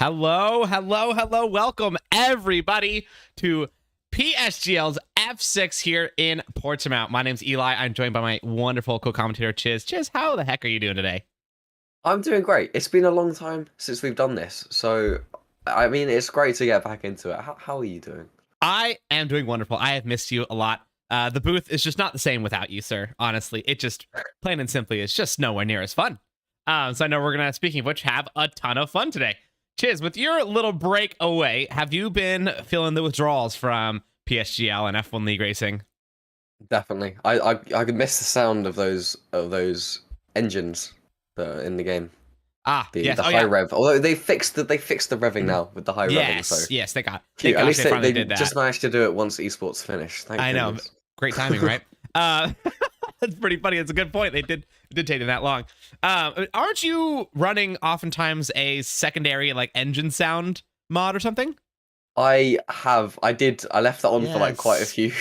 Hello, hello, hello. Welcome, everybody, to PSGL's F6 here in Portimao. My name's Eli. I'm joined by my wonderful co-commentator, Chiz. Chiz, how the heck are you doing today? I'm doing great. It's been a long time since we've done this, so I mean, it's great to get back into it. How are you doing? I am doing wonderful. I have missed you a lot. The booth is just not the same without you, sir. Honestly, it just, plain and simply, is just nowhere near as fun. So I know we're going to, speaking of which, have a ton of fun today. Chiz, with your little break away, have you been feeling the withdrawals from PSGL and F1 League Racing? Definitely. I could miss the sound of those engines that are in the game. Yes. The high rev. Although they fixed the revving now with the high revving. So yes, they got. at least they did that. just managed to do it once esports finished. Thank goodness. Know. Great timing, right? That's pretty funny. It's a good point. It did take them that long. Aren't you running oftentimes a secondary like engine sound mod or something? I left that on for like quite a few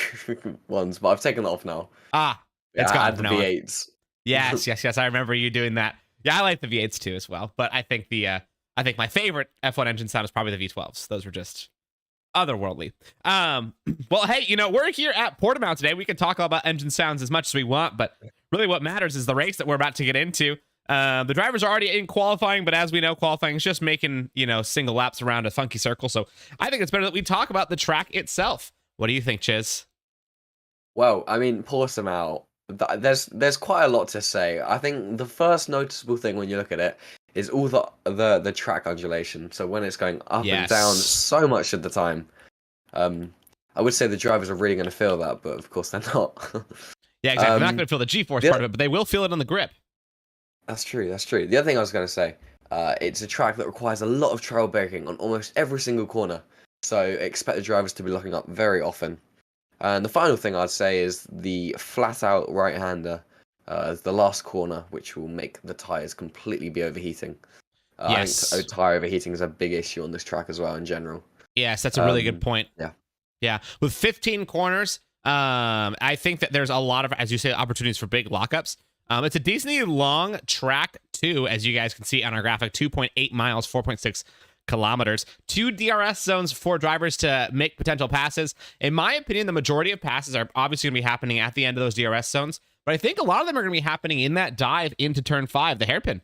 ones, but I've taken that off now. It's got add the V8s. Yes. I remember you doing that. Yeah, I like the V8s too as well. But I think my favorite F1 engine sound is probably the V12s. Those were just otherworldly. Well, hey, we're here at Portimao today. We can talk about engine sounds as much as we want, but really what matters is the race that we're about to get into. The drivers are already in qualifying, but as we know, qualifying is just making, single laps around a funky circle. So I think it's better that we talk about the track itself. What do you think, Chiz? Well, I mean, Portimao, there's quite a lot to say. I think the first noticeable thing when you look at it is all the track undulation. So when it's going up and down so much of the time, I would say the drivers are really going to feel that, but of course they're not. Yeah, exactly. They're not going to feel the G-force part of it, but they will feel it on the grip. That's true. The other thing I was going to say, it's a track that requires a lot of trail braking on almost every single corner. So expect the drivers to be locking up very often. And the final thing I'd say is the flat-out right-hander. The last corner, which will make the tyres completely be overheating. Yes. I think tyre overheating is a big issue on this track as well in general. Yes, that's a really good point. Yeah. With 15 corners, I think that there's a lot of, as you say, opportunities for big lockups. It's a decently long track, too, as you guys can see on our graphic, 2.8 miles, 4.6 kilometers. 2 DRS zones for drivers to make potential passes. In my opinion, the majority of passes are obviously going to be happening at the end of those DRS zones. But I think a lot of them are going to be happening in that dive into turn 5, the hairpin.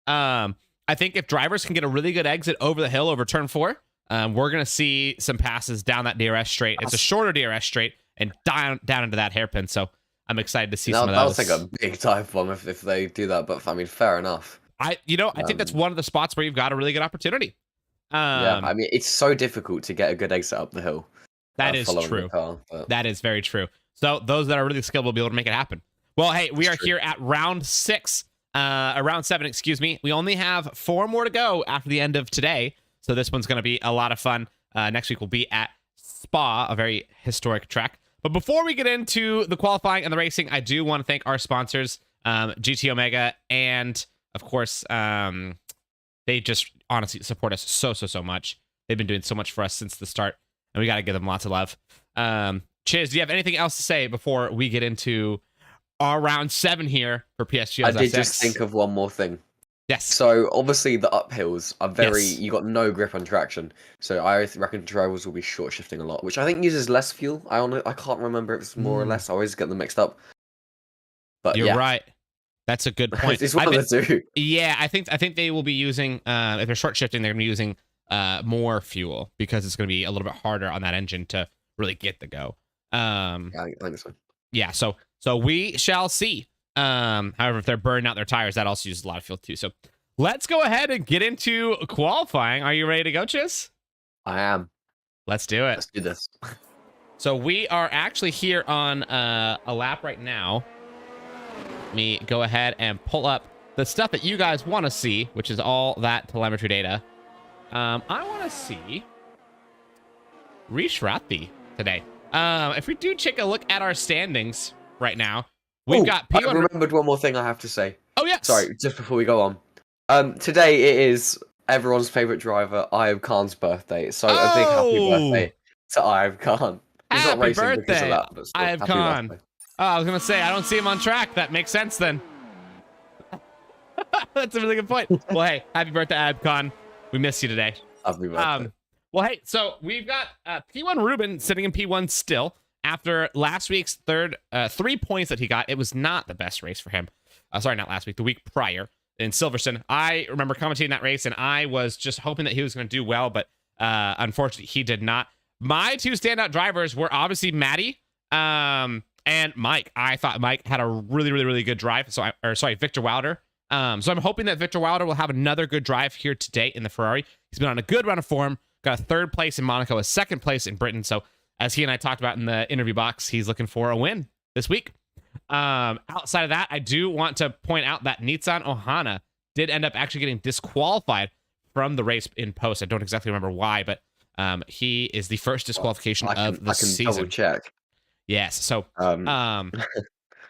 I think if drivers can get a really good exit over the hill over turn 4, we're going to see some passes down that DRS straight. It's a shorter DRS straight and down into that hairpin. So I'm excited to see some of those. That was like a big dive bomb if they do that. But I mean, fair enough. I think that's one of the spots where you've got a really good opportunity. I mean, it's so difficult to get a good exit up the hill. That is true. That is very true. So those that are really skilled will be able to make it happen. Well, hey, we are here at round 6, round 7, excuse me. We only have 4 more to go after the end of today. So this one's going to be a lot of fun. Next week we'll be at Spa, a very historic track. But before we get into the qualifying and the racing, I do want to thank our sponsors, GT Omega, and of course, they just honestly support us so much. They've been doing so much for us since the start, and we got to give them lots of love. Chiz, do you have anything else to say before we get into our round 7 here for PSG? I did just think of one more thing. Yes. So obviously the uphills are very, you got no grip on traction. So I reckon drivers will be short shifting a lot, which I think uses less fuel. I can't remember if it's more or less. I always get them mixed up. But you're right. That's a good point. It's one of the two. Yeah, I think they will be using, if they're short shifting, they're going to be using more fuel because it's going to be a little bit harder on that engine to really get the go. Yeah, I think so. Yeah, so we shall see. However, if they're burning out their tires, that also uses a lot of fuel too. So let's go ahead and get into qualifying. Are you ready to go, Chiz? I am. Let's do it. Let's do this. So we are actually here on a lap right now. Let me go ahead and pull up the stuff that you guys want to see, which is all that telemetry data. I want to see Rishrati today. If we do take a look at our standings right now, we've got P1. I remembered one more thing I have to say. Oh, yes. Sorry, just before we go on. Today it is everyone's favorite driver, Ayub Khan's birthday. So a big happy birthday to Ayub Khan. He's not racing because of that, but still, Ayub Khan. Birthday. Oh, I was going to say, I don't see him on track. That makes sense then. That's a really good point. Well, hey, happy birthday, Ayub Khan. We miss you today. Happy birthday. Well, hey, so we've got P1 Ruben sitting in P1 still after last week's 3 points that he got. It was not the best race for him. Sorry, not last week, the week prior in Silverstone. I remember commentating that race, and I was just hoping that he was going to do well, but unfortunately, he did not. My 2 standout drivers were obviously Maddie and Mike. I thought Mike had a really, really, really good drive. Victor Wilder. So I'm hoping that Victor Wilder will have another good drive here today in the Ferrari. He's been on a good run of form. Got a 3rd place in Monaco, a 2nd place in Britain. So as he and I talked about in the interview box, he's looking for a win this week. Outside of that, I do want to point out that Nitsan Ohana did end up actually getting disqualified from the race in post. I don't exactly remember why, but he is the first disqualification of the season. I can double check. Yes. So, and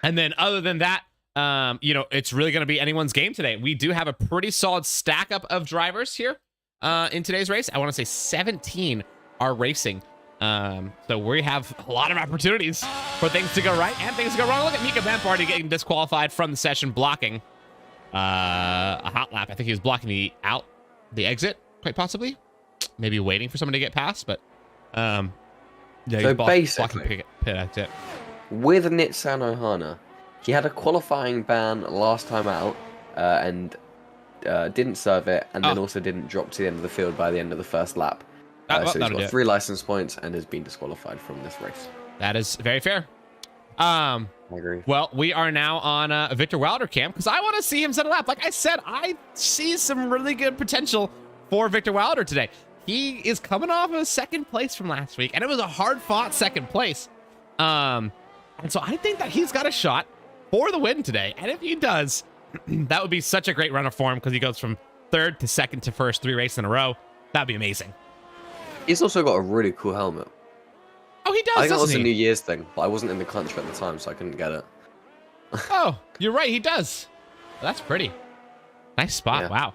then other than that, it's really going to be anyone's game today. We do have a pretty solid stack up of drivers here in today's race. I want to say 17 are racing. So we have a lot of opportunities for things to go right and things to go wrong. Look at Mika Bemp already getting disqualified from the session, blocking a hot lap. I think he was blocking the exit, quite possibly. Maybe waiting for someone to get past, but yeah, so basically, pit exit. With Nitsan Ohana, he had a qualifying ban last time out and didn't serve it, and then also didn't drop to the end of the field by the end of the first lap. So he's got 3 license points and has been disqualified from this race. That is very fair. I agree. Well, we are now on Victor Wilder camp because I want to see him set a lap. Like I said, I see some really good potential for Victor Wilder today. He is coming off of 2nd place from last week, and it was a hard-fought 2nd place. And so I think that he's got a shot for the win today. And if he does, that would be such a great run of form because he goes from 3rd to 2nd to 1st 3 races in a row. That'd be amazing. He's also got a really cool helmet. Oh, he does, I think that was a New Year's thing, but I wasn't in the country at the time, so I couldn't get it. Oh, you're right, he does. Well, that's pretty. Nice spot, yeah. Wow.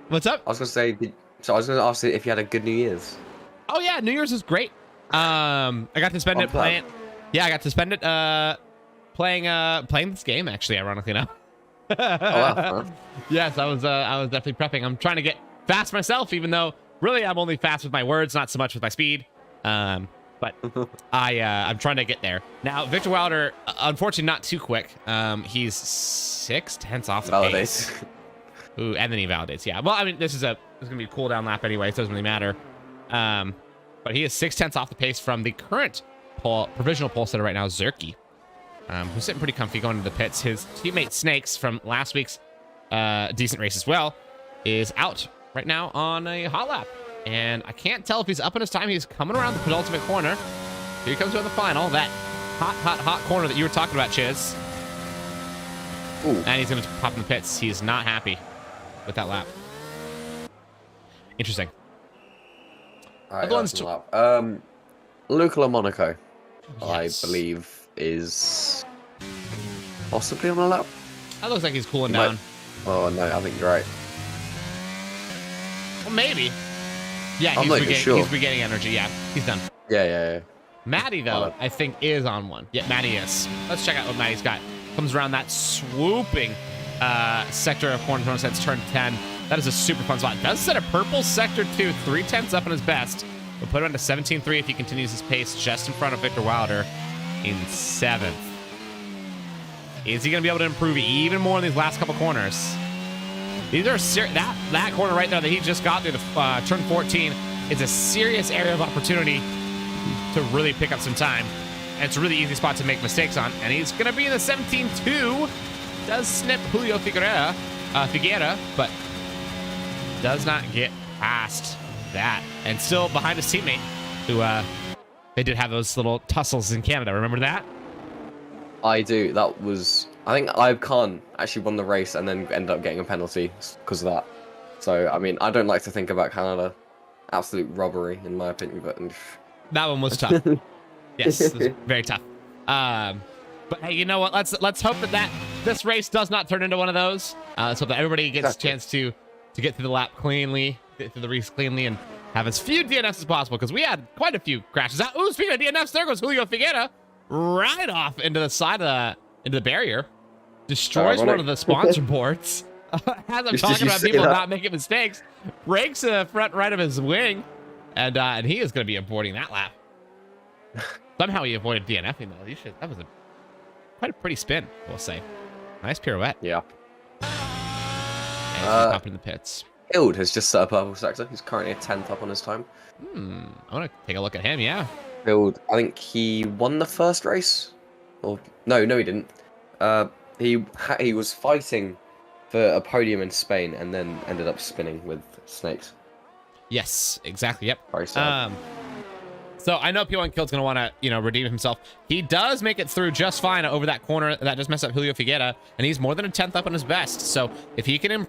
What's up? I was going to ask if you had a good New Year's. Oh, yeah, New Year's was great. I got to spend it playing. Yeah, I got to spend it playing this game, actually, ironically enough. Oh, wow. Yes, I was definitely prepping. I'm trying to get fast myself, even though really I'm only fast with my words, not so much with my speed. But I'm trying to get there. Now, Victor Wilder, unfortunately, not too quick. He's 6/10 off the pace. Ooh, and then he validates. Yeah. Well, I mean, this is gonna be a cooldown lap anyway. So it doesn't really matter. But he is 6/10 off the pace from the current provisional pole setter right now, Zerky, who's sitting pretty comfy going to the pits. His teammate Snakes from last week's decent race as well is out right now on a hot lap. And I can't tell if he's up in his time. He's coming around the penultimate corner. Here he comes around the final. That hot corner that you were talking about, Chiz. Ooh. And he's going to pop in the pits. He's not happy with that lap. Interesting. All right, Luca Monaco, yes. I believe, is possibly on a lap. That looks like he's cooling down. Oh, no, I think you're right. Well, maybe. Yeah, he's regaining energy. Yeah, he's done. Yeah. Maddie, though, I think is on one. Yeah, Maddie is. Let's check out what Maddie's got. Comes around that swooping sector of corner sets turn 10. That is a super fun spot. Does set a purple sector 2, 3/10 up in his best. We'll put him into 17.3 if he continues his pace just in front of Victor Wilder in 7th. Is he going to be able to improve even more in these last couple corners? These are that corner right there that he just got through the turn 14 is a serious area of opportunity to really pick up some time. And it's a really easy spot to make mistakes on. And he's going to be in the 17.2. Does snip Julio Figueira, but does not get past that. And still behind his teammate, who they did have those little tussles in Canada. Remember that? I do. That was... I think Ibe Khan actually won the race and then ended up getting a penalty because of that. So, I mean, I don't like to think about Canada. Absolute robbery, in my opinion. But that one was tough. Yes, it was very tough. But hey, you know what? Let's hope that this race does not turn into one of those. Let's hope that everybody gets a chance to get through the lap cleanly, get through the race cleanly, and have as few DNFs as possible, because we had quite a few crashes. Ooh, speaking of DNFs, there goes Julio Figueira right off into the side of into the barrier. Destroys one of the sponsor boards. As I'm talking about people not making mistakes, breaks the front right of his wing, and he is going to be avoiding that lap. Somehow he avoided DNFing though. That was quite a pretty spin, we'll say. Nice pirouette. Yeah. And he's up in the pits. Hild has just set a purple sector. He's currently a 10th up on his time. I want to take a look at him. Yeah. Hild, I think he won the first race. Or no, he didn't. He was fighting for a podium in Spain and then ended up spinning with snakes. Yes, exactly. Yep. Very sad. So I know P1 Killed's gonna want to, redeem himself. He does make it through just fine over that corner that just messed up Julio Figueira, and he's more than a 10th up on his best. So if he can,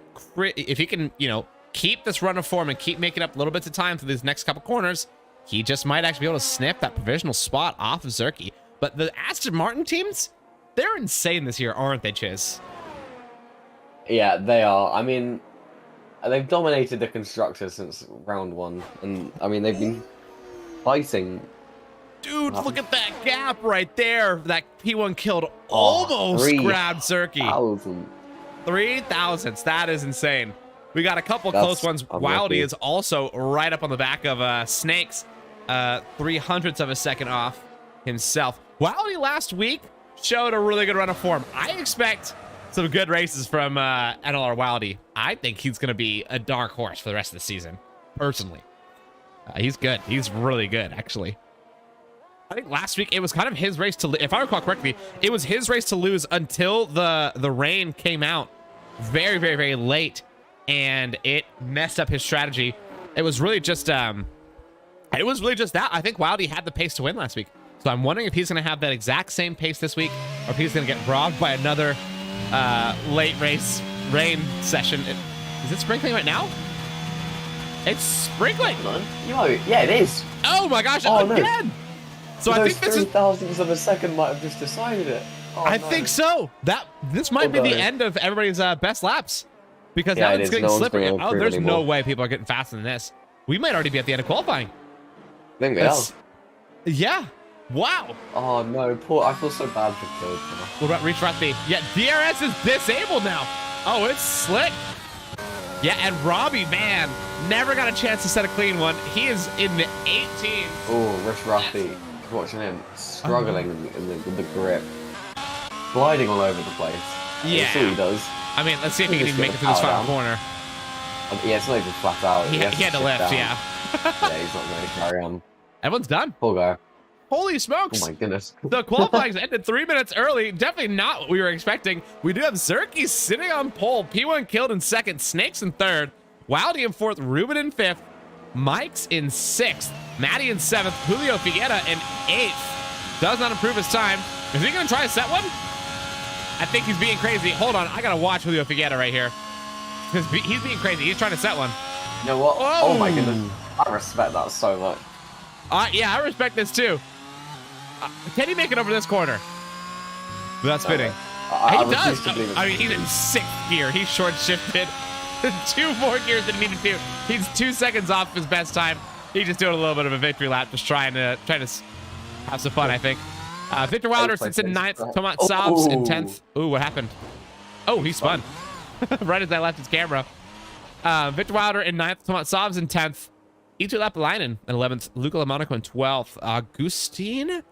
keep this run of form and keep making up little bits of time through these next couple corners, he just might actually be able to snip that provisional spot off of Zerky. But the Aston Martin teams, they're insane this year, aren't they, Chiz? Yeah, they are. I mean, they've dominated the constructors since round 1, and I mean they've been fighting. Dude, look at that gap right there. That P1 Killed almost grabbed Zerky. 3 thousandths. That is insane. We got a couple close ones. Wildy is also right up on the back of Snakes. 300ths of a second off himself. Wildy last week showed a really good run of form. I expect some good races from NLR Wildy. I think he's going to be a dark horse for the rest of the season, personally. He's good. He's really good, actually. I think last week it was kind of his race to, if I recall correctly, it was his race to lose until the rain came out very, very, very late, and it messed up his strategy. It was really just that. I think Wildy had the pace to win last week, so I'm wondering if he's going to have that exact same pace this week, or if he's going to get robbed by another late race rain session. Is it sprinkling right now? It's sprinkling. Yeah, it is. Oh my gosh, again. No. So I think this is 3,000ths of a second might have just decided it. I think so. This might be the end of everybody's best laps, because now it's getting slippery. Oh, there's no way people are getting faster than this. We might already be at the end of qualifying. I think we are. Yeah. Wow. Oh no, poor. I feel so bad for Killed. What about Reach Rusty? Yeah, DRS is disabled now. Oh, it's slick. Yeah, and Robbie, man, never got a chance to set a clean one. He is in the 18th. Oh, Rich Rusty. Watching him struggling with the grip. Gliding all over the place. Yeah. That's all he does. I mean, let's see if he can even make it through this final corner. Yeah, it's not even flat out. He had to lift, yeah. Yeah, he's not going to carry on. Everyone's done. Poor guy. Holy smokes. Oh my goodness. The qualifying ended 3 minutes early. Definitely not what we were expecting. We do have Zerky sitting on pole. P1 Killed in second. Snakes in third. Wildy in fourth. Ruben in fifth. Mike's in sixth. Matty in seventh. Julio Figueira in eighth. Does not improve his time. Is he going to try to set one? I think he's being crazy. Hold on. I got to watch Julio Figueira right here. Because he's being crazy. He's trying to set one. You know what? Oh my goodness. I respect that so much. Yeah, I respect this too. Can he make it over this corner without spinning? He does. I mean, he's in sixth gear. He's short shifted. 2 more gears than he needed to. He's 2 seconds off his best time. He's just doing a little bit of a victory lap, just trying to have some fun, I think. Victor Wilder sits in ninth. Tomat Sobs in 10th. Ooh, what happened? Oh, he spun. Right as I left his camera. Victor Wilder in 9th. Tomat Sobs in 10th. Itu Lapalainen in 11th. Luca Lamonaco in 12th. Agustin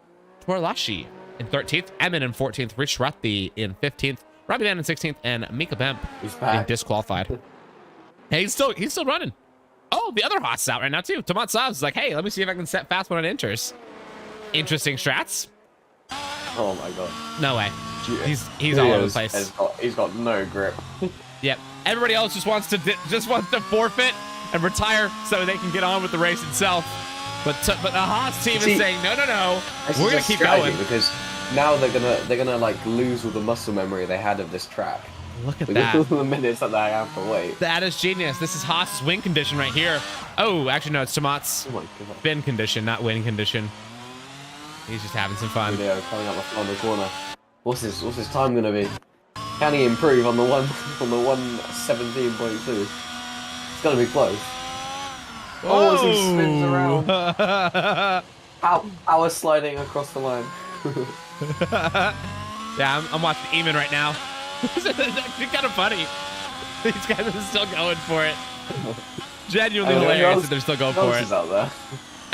Torlashi in 13th. Emin in 14th. Rich Ruthi in 15th. Robbie Van in 16th. And Mika Bemp being disqualified. Hey, he's still running. Oh, the other Haas is out right now too. Tomat Sobs is like, hey, let me see if I can set fast when it enters. Interesting strats. Oh my god. No way. He's all over the place. He's got no grip. Yep. Everybody else just wants to forfeit and retire so they can get on with the race itself. But the Haas team is saying no. We're gonna keep going because now they're gonna like lose all the muscle memory they had of this track. Look at that. All the minutes that they have to wait. That is genius. This is Haas's win condition right here. Oh, actually no, it's Tomat's spin condition, not win condition. He's just having some fun. Video coming up on the corner. What's his time gonna be? Can he improve on the 117.2? It's gonna be close. Oh, as he spins around. Power sliding across the line. Yeah, I'm watching Eamon right now. It's actually kind of funny. These guys are still going for it. Genuinely hilarious that they're still going for it. Out there.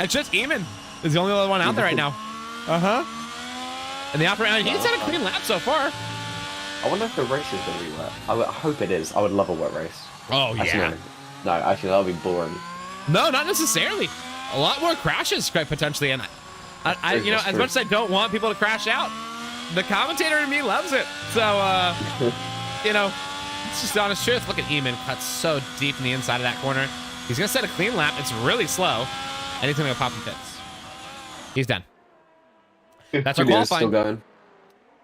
It's just Eamon is the only other one out there right now. And the operator, he's had a clean lap so far. I wonder if the race is going to be wet. I hope it is. I would love a wet race. Oh, yeah. No, actually, that would be boring. No, not necessarily. A lot more crashes, quite potentially. And I you know, as much as I don't want people to crash out, the commentator in me loves it. So, you know, it's just honest truth. Look at Eamon cut so deep in the inside of that corner. He's going to set a clean lap. It's really slow. And he's going to go pop and pits. He's done. That's our qualifying. Still going.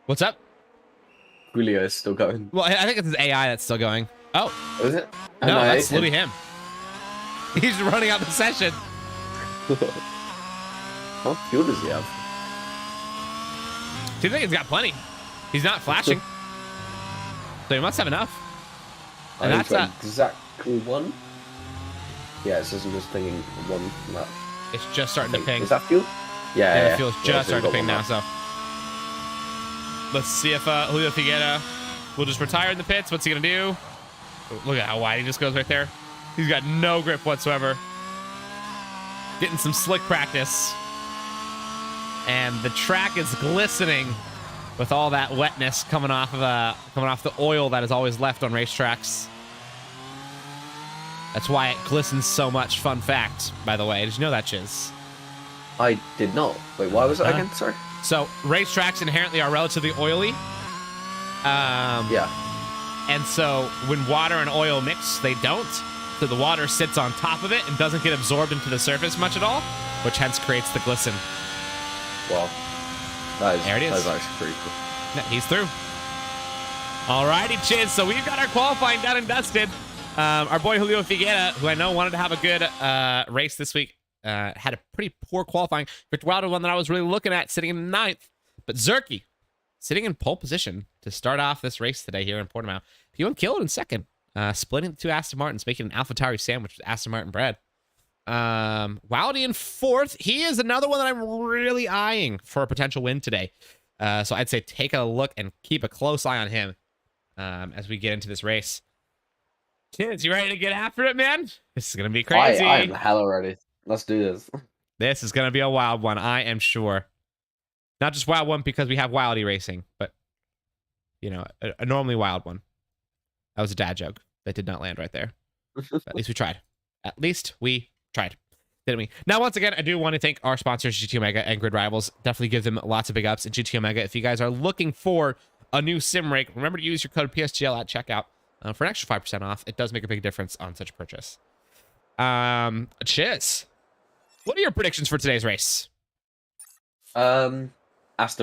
What's up? Julio is still going. Well, I think it's his AI that's still going. Oh. Is it? No, that's literally him. He's running out the session. How fuel does he have? Do you think he's got plenty? He's not flashing. So he must have enough. And that's exactly one. Yeah, it says he was thinking one lap. It's just starting to ping. Is that fuel? Yeah, the fuel's just starting to ping now, so. Let's see if Julio Figueira will just retire in the pits. What's he going to do? Look at how wide he just goes right there. He's got no grip whatsoever. Getting some slick practice. And the track is glistening with all that wetness coming off the oil that is always left on racetracks. That's why it glistens so much. Fun fact, by the way. Did you know that, Chiz? I did not. Wait, why was it again? Sorry. So racetracks inherently are relatively oily. Yeah. And so when water and oil mix, they don't. So the water sits on top of it and doesn't get absorbed into the surface much at all, which hence creates the glisten. Wow. There it is. That's actually pretty cool. Yeah, he's through. Alrighty, Chiz. So we've got our qualifying done and dusted. Our boy Julio Figueira, who I know wanted to have a good race this week, had a pretty poor qualifying. Victor Wilder, one that I was really looking at, sitting in ninth. But Zerky, sitting in pole position to start off this race today here in Portimao. P1 killed in second, splitting the two Aston Martins, making an AlphaTauri sandwich with Aston Martin bread. Wildy in fourth. He is another one that I'm really eyeing for a potential win today. So I'd say take a look and keep a close eye on him as we get into this race. Kids, you ready to get after it, man? This is going to be crazy. I am hella ready. Let's do this. This is going to be a wild one, I am sure. Not just wild one because we have Wildy racing, but, you know, a normally wild one. That was a dad joke that did not land right there. At least we tried. At least we tried. Didn't we? Now, once again, I do want to thank our sponsors, GT Omega and Grid Rivals. Definitely give them lots of big ups at GT Omega. If you guys are looking for a new sim rig, remember to use your code PSGL at checkout. For an extra 5% off. It does make a big difference on such a purchase. Chiz, what are your predictions for today's race? Aston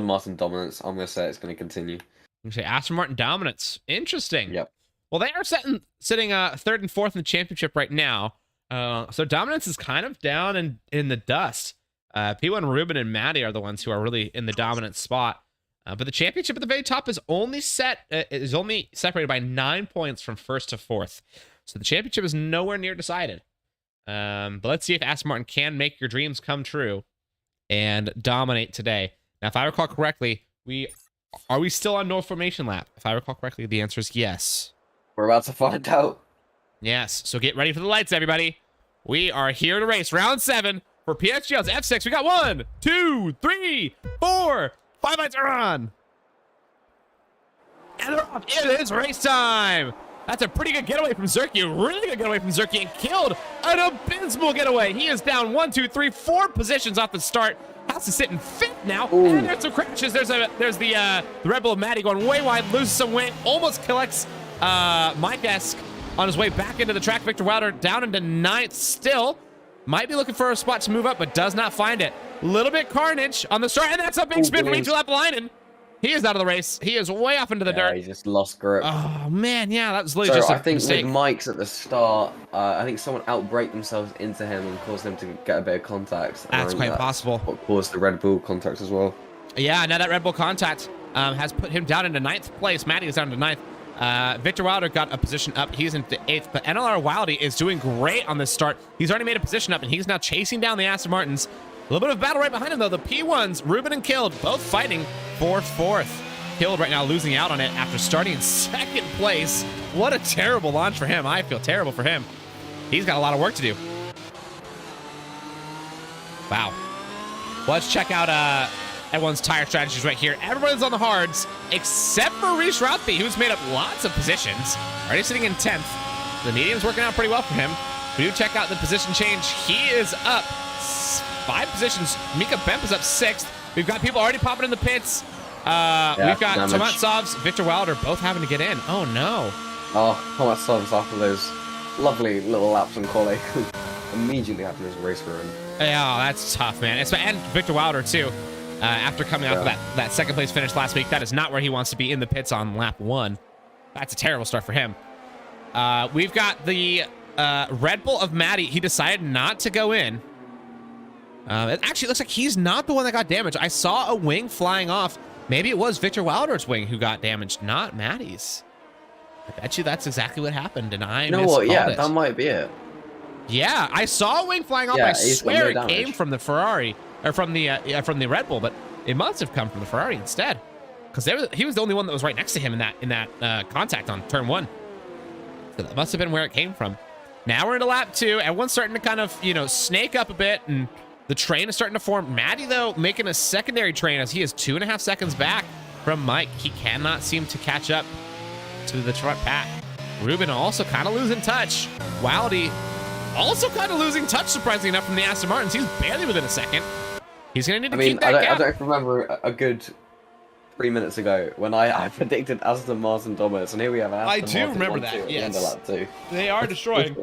Martin dominance. I'm going to say it's going to continue. You say Aston Martin dominance. Interesting. Yep. Well, they are sitting third and fourth in the championship right now. So dominance is kind of down in the dust. P1, Ruben, and Maddie are the ones who are really in the dominant spot. But the championship at the very top is only separated by 9 points from first to fourth. So the championship is nowhere near decided. But let's see if Aston Martin can make your dreams come true and dominate today. Now, if I recall correctly, are we still on no formation lap? If I recall correctly, the answer is yes. We're about to find out. Yes. So get ready for the lights, everybody. We are here to race round 7 for PSGL's F6. We got 1, 2, 3, 4. 5 lights are on. And they're off. It is race time. That's a pretty good getaway from Zerky. A really good getaway from Zerky, and killed an abysmal getaway. He is down 1, 2, 3, 4 positions off the start. Has to sit in 5th now. Ooh. And there's some crashes. There's the Red Bull Maddie going way wide, loses some weight, almost collects Mike Esk on his way back into the track. Victor Wilder down into 9th still. Might be looking for a spot to move up, but does not find it. Little bit carnage on the start, and that's a big spin from Angel Appalainen. He is out of the race. He is way off into the dirt. He just lost grip. Oh, man, yeah, that was literally just a mistake. I think with Mike's at the start, I think someone outbraked themselves into him and caused him to get a bit of contact. That's quite possible. What caused the Red Bull contact as well. Yeah, now that Red Bull contact has put him down into 9th place. Maddie is down to 9th. Victor Wilder got a position up. He's into 8th, but NLR Wildy is doing great on this start. He's already made a position up, and he's now chasing down the Aston Martins. A little bit of battle right behind him, though. The P1s, Ruben and Killed, both fighting for 4th. killed right now, losing out on it after starting in second place. What a terrible launch for him. I feel terrible for him. He's got a lot of work to do. Wow. Well, let's check out everyone's tire strategies right here. Everyone's on the hards, except for Reese Rothby, who's made up lots of positions. Already sitting in 10th. The medium's working out pretty well for him. We do check out the position change. He is up 5 positions. Mika Bemp is up 6th. We've got people already popping in the pits. We've got Tomatsovs, Victor Wilder both having to get in. Oh, no. Oh, Tomatsovs after those lovely little laps on quali. Immediately after his race run. Yeah, that's tough, man. And Victor Wilder, too. After coming off of that second place finish last week, that is not where he wants to be in the pits on lap 1. That's a terrible start for him. We've got the Red Bull of Maddie. He decided not to go in. It actually looks like he's not the one that got damaged. I saw a wing flying off. Maybe it was Victor Wilder's wing who got damaged, not Maddie's. I bet you that's exactly what happened, and I know what? Yeah, that might be it. Yeah, I saw a wing flying off. I swear it came from the Ferrari or from the Red Bull, but it must have come from the Ferrari instead, because he was the only one that was right next to him in that contact on turn 1. So that must have been where it came from. Now we're into lap 2. Everyone's starting to kind of, snake up a bit, and the train is starting to form. Maddie, though, making a secondary train as he is 2.5 seconds back from Mike. He cannot seem to catch up to the front pack. Ruben also kind of losing touch. Wildy also kind of losing touch, surprisingly enough, from the Aston Martins. He's barely within a second. He's going to need to keep that gap. I don't remember a good 3 minutes ago when I predicted Aston Martin dominance, and here we have Aston Martin. I do remember that, yes. At the end of lap 2. They are destroying.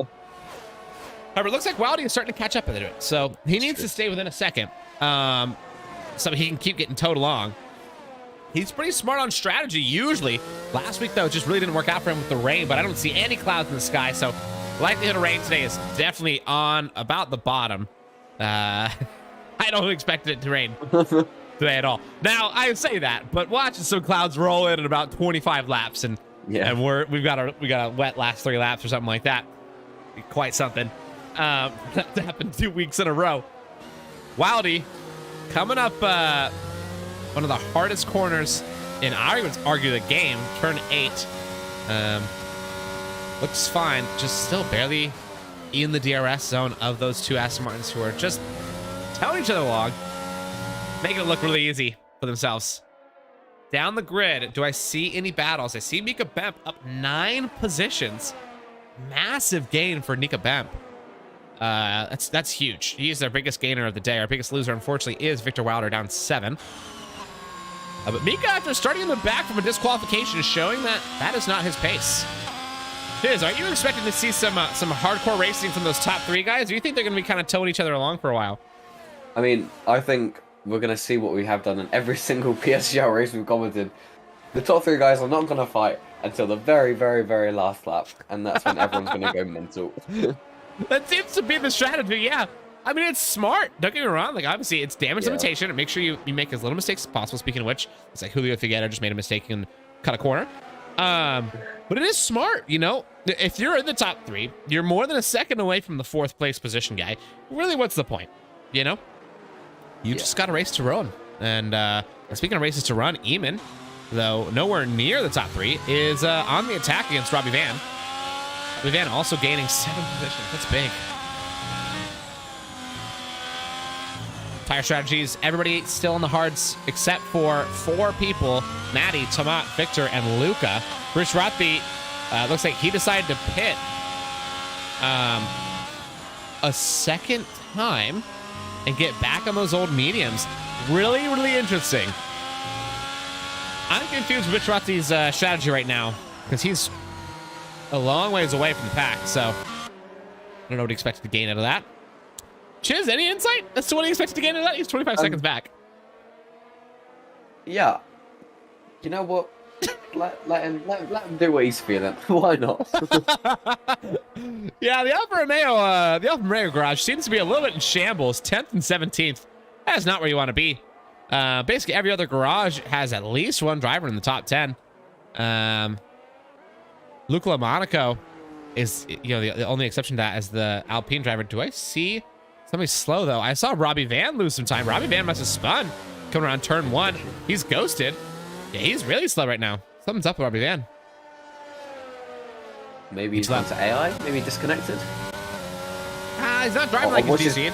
However, it looks like Wildy is starting to catch up a bit. So he needs to stay within a second so he can keep getting towed along. He's pretty smart on strategy, usually. Last week, though, it just really didn't work out for him with the rain, but I don't see any clouds in the sky, so likelihood of rain today is definitely on about the bottom. I don't expect it to rain today at all. Now, I say that, but watching some clouds roll in about 25 laps, and we've got a wet last 3 laps or something like that. Quite something. That happened 2 weeks in a row. Wildy coming up one of the hardest corners in, I would argue, the game. Turn 8. Looks fine. Just still barely in the DRS zone of those 2 Aston Martins who are just telling each other along, making it look really easy for themselves. Down the grid, do I see any battles? I see Mika Bemp up 9 positions. Massive gain for Mika Bemp. That's huge. He's their biggest gainer of the day. Our biggest loser, unfortunately, is Victor Wilder, down 7. But Mika, after starting in the back from a disqualification, is showing that is not his pace. Fizz, are you expecting to see some hardcore racing from those top 3 guys? Or do you think they're going to be kind of towing each other along for a while? I mean, I think we're going to see what we have done in every single PSGL race we've commented. The top 3 guys are not going to fight until the very, very, very last lap, and that's when everyone's going to go mental. That seems to be the strategy, yeah. I mean, it's smart. Don't get me wrong. Like, obviously, it's damage limitation, and make sure you make as little mistakes as possible. Speaking of which, it's like Julio Figueroa just made a mistake and cut a corner. But it is smart, If you're in the top 3, you're more than a second away from the 4th place position guy. Really, what's the point? You just got a race to run. And speaking of races to run, Eamon, though nowhere near the top 3, is on the attack against Robbie Van. Robbie Van also gaining 7 positions. That's big. Tire strategies, everybody still on the hards except for 4 people: Maddie, Tomat, Victor, and Luca. Bruce Rothby looks like he decided to pit a second time and get back on those old mediums. Really, really interesting. I'm confused with Rich Rothby's strategy right now because he's a long ways away from the pack, so I don't know what he expected to gain out of that. Chiz, any insight as to what he expected to gain out of that? He's 25 seconds back. Yeah. You know what? let him do what he's feeling. Why not? Yeah, the Alfa Romeo garage seems to be a little bit in shambles. 10th and 17th. That is not where you want to be. Basically, every other garage has at least 1 driver in the top 10. Luca LaMonaco is, the only exception to that is the Alpine driver. Do I see somebody slow, though? I saw Robbie Van lose some time. Robbie Van must have spun coming around turn 1. He's ghosted. Yeah, he's really slow right now. Something's up with Robbie Van. Maybe he's gone to AI? Maybe disconnected? He's not driving like he's DC.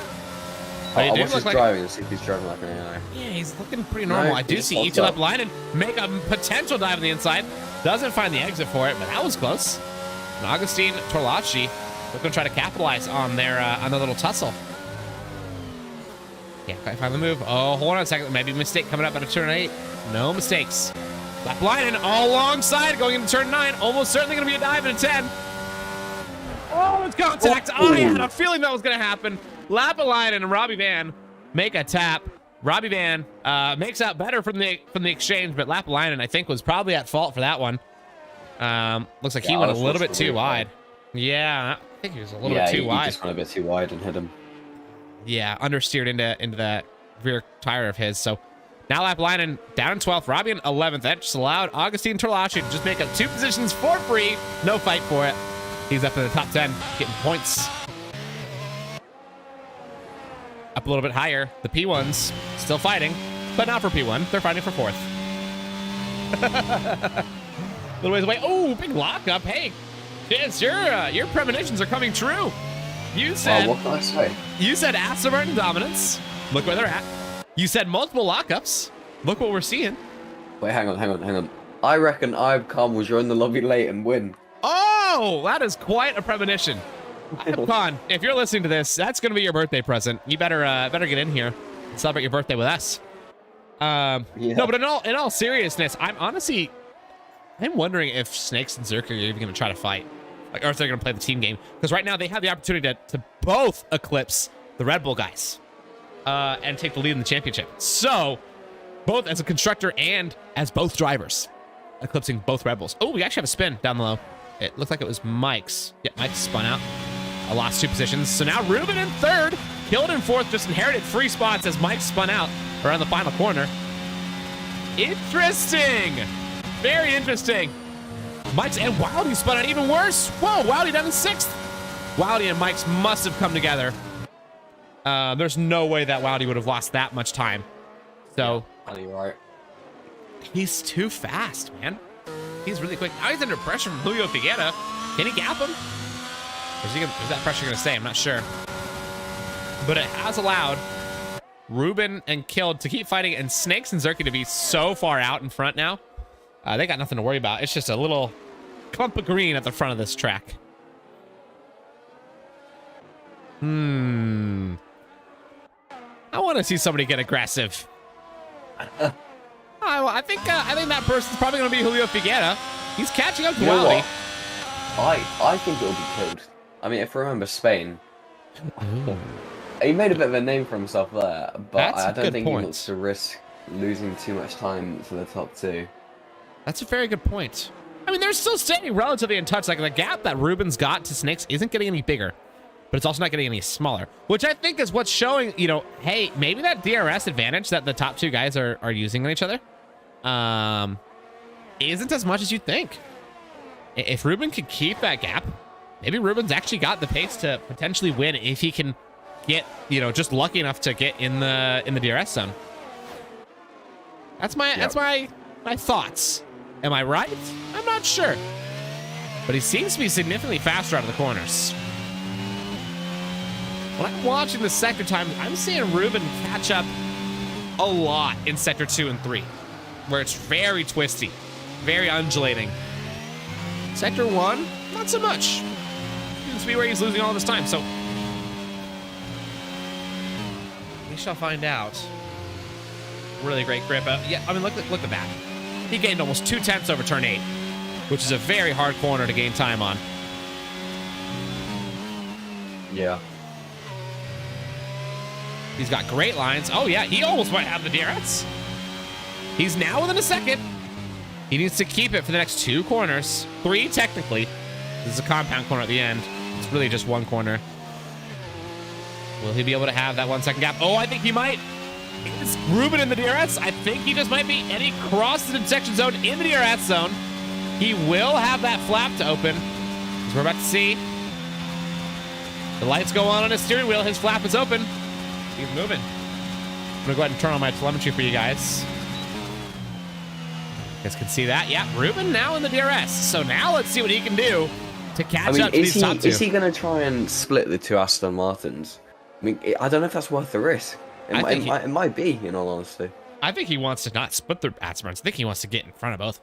I'll watch his driving and see if he's driving like an AI. Yeah, he's looking pretty normal. I do see E2 left line and make a potential dive on the inside. Doesn't find the exit for it, but that was close. And Augustine Torlacci looking to try to capitalize on their little tussle. Can't quite find the move. Oh, hold on a second. Maybe a mistake coming up out of turn 8. No mistakes. Left line and all alongside going into turn 9. Almost certainly going to be a dive in a 10. Oh, it's contact. Oh, I had a feeling that was going to happen. Lapalainen and Robbie Van make a tap. Robbie Van makes out better from the exchange, but Lapalainen, I think, was probably at fault for that one. Looks like he went a little bit too wide. Yeah, I think he was a little bit too wide. He just went a bit too wide and hit him. Yeah, understeered into that rear tire of his. So now Lapalainen down in 12th, Robbie in 11th. That just allowed Augustine Torlacci to just make up 2 positions for free. No fight for it. He's up in the top 10, getting points. Up a little bit higher. The P1s still fighting, but not for P1. They're fighting for 4th. Little ways away. Oh, big lockup. Hey, yes, your premonitions are coming true. You said, what can I say? You said Aston Martin dominance. Look where they're at. You said multiple lockups. Look what we're seeing. Wait, hang on. I reckon Khan will join the lobby late and win. Oh, that is quite a premonition. Khan, if you're listening to this, that's going to be your birthday present. You better get in here and celebrate your birthday with us. Yeah. No, but in all seriousness, I'm wondering if Snakes and Zerker are even going to try to fight, or if they're going to play the team game. Because right now they have the opportunity to both eclipse the Red Bull guys and take the lead in the championship. So, both as a constructor and as both drivers, eclipsing both Red Bulls. Oh, we actually have a spin down the low. It looked like it was Mike's. Yeah, Mike's spun out. I lost 2 positions. So now Ruben in 3rd, Killed in 4th, just inherited 3 spots as Mike spun out around the final corner. Interesting. Very interesting. Mike's and Wildy spun out even worse. Whoa, Wildy down in 6th. Wildy and Mike's must have come together. There's no way that Wildy would have lost that much time. So, yeah, you're right. He's too fast, man. He's really quick. Now he's under pressure from Julio Figueira. Can he gap him? Is that pressure going to stay? I'm not sure. But it has allowed Ruben and Killed to keep fighting and Snakes and Zerky to be so far out in front now. They got nothing to worry about. It's just a little clump of green at the front of this track. I want to see somebody get aggressive. I think that person's probably going to be Julio Figueira. He's catching up to Wildy. I think it'll be Killed. I mean, if I remember Spain, he made a bit of a name for himself there, but I don't think he wants to risk losing too much time for the top 2. That's a very good point. I mean, they're still staying relatively in touch. Like, the gap that Ruben's got to Snakes isn't getting any bigger, but it's also not getting any smaller, which I think is what's showing, you know, hey, maybe that DRS advantage that the top 2 guys are using on each other isn't as much as you think. If Ruben could keep that gap, maybe Ruben's actually got the pace to potentially win if he can get, you know, just lucky enough to get in the DRS zone. That's my thoughts. Am I right? I'm not sure. But he seems to be significantly faster out of the corners. When I'm watching the sector times, I'm seeing Ruben catch up a lot in sector 2 and 3, where it's very twisty, very undulating. Sector 1, not so much. Seems to be where he's losing all this time, so we shall find out. Really great grip. Yeah, I mean, look at that. He gained almost 2/10 over turn 8, which is a very hard corner to gain time on. Yeah. He's got great lines. Oh, yeah, he almost might have the DRS. He's now within a second. He needs to keep it for the next 2 corners. 3, technically. This is a compound corner at the end. It's really just 1 corner. Will he be able to have that 1 second gap? Oh, I think he might. Is Ruben in the DRS? I think he just might be. And he crossed the detection zone in the DRS zone. He will have that flap to open, as we're about to see. The lights go on his steering wheel. His flap is open. He's moving. I'm going to go ahead and turn on my telemetry for you guys. guys can see that. Yeah, Ruben now in the DRS. So now let's see what he can do to catch up to these top two. Is he going to try and split the two Aston Martins? I mean, I don't know if that's worth the risk. It might be, in all honesty. I think he wants to not split the Aston Martins. I think he wants to get in front of both.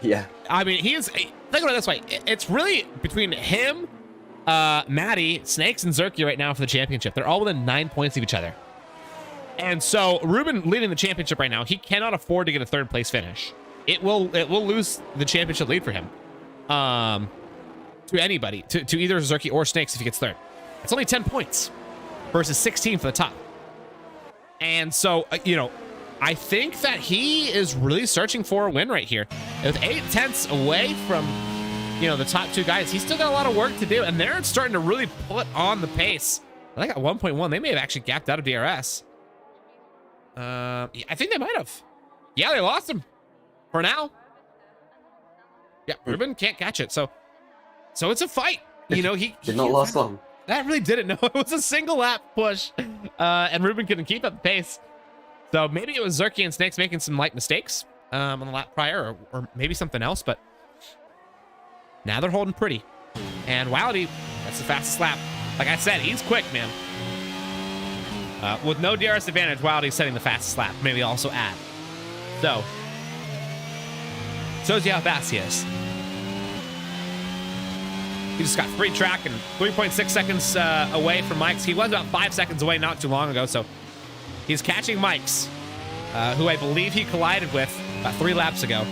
Yeah. I mean, think about it this way. It's really between him, Maddie, Snakes, and Zerky right now for the championship. They're all within 9 points of each other. And so Ruben leading the championship right now, he cannot afford to get a third place finish. It will lose the championship lead for him. To anybody, to either Zerky or Snakes if he gets third. It's only 10 points versus 16 for the top. And so, I think that he is really searching for a win right here. With 8/10 away from, the top two guys, he's still got a lot of work to do, and they're starting to really put on the pace. I think at 1.1, they may have actually gapped out of DRS. I think they might have. Yeah, they lost him for now. Yeah, Ruben can't catch it, so it's a fight. He did not last long. That really didn't. No, it was a single lap push, and Ruben couldn't keep up the pace. So maybe it was Zerky and Snakes making some light mistakes on the lap prior, or maybe something else. But now they're holding pretty. And Wowdy, that's the fastest lap. Like I said, he's quick, man. With no DRS advantage, Wowdy's setting the fastest lap. Maybe also add. So shows you how fast he is. He just got free track and 3.6 seconds away from Mike's. He was about 5 seconds away not too long ago, so he's catching Mike's, who I believe he collided with about 3 laps ago.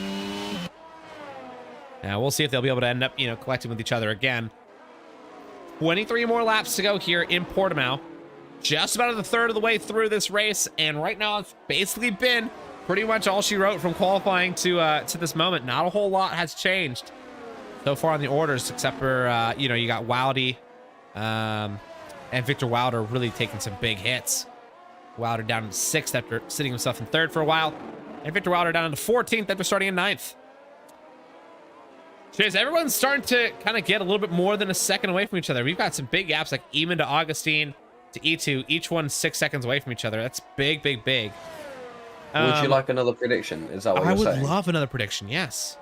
Now we'll see if they'll be able to end up, collecting with each other again. 23 more laps to go here in Portimao. Just about a third of the way through this race, and right now it's basically been pretty much all she wrote from qualifying to this moment. Not a whole lot has changed so far on the orders, except for, you got Wowdy and Victor Wilder really taking some big hits. Wilder down to 6th after sitting himself in 3rd for a while, and Victor Wilder down to 14th after starting in 9th. Chase, everyone's starting to kind of get a little bit more than a second away from each other. We've got some big gaps, like Eamon to Augustine to E2, each one 6 seconds away from each other. That's big, big, big. Would you like another prediction? Is that what you're saying? I would love another prediction, yes.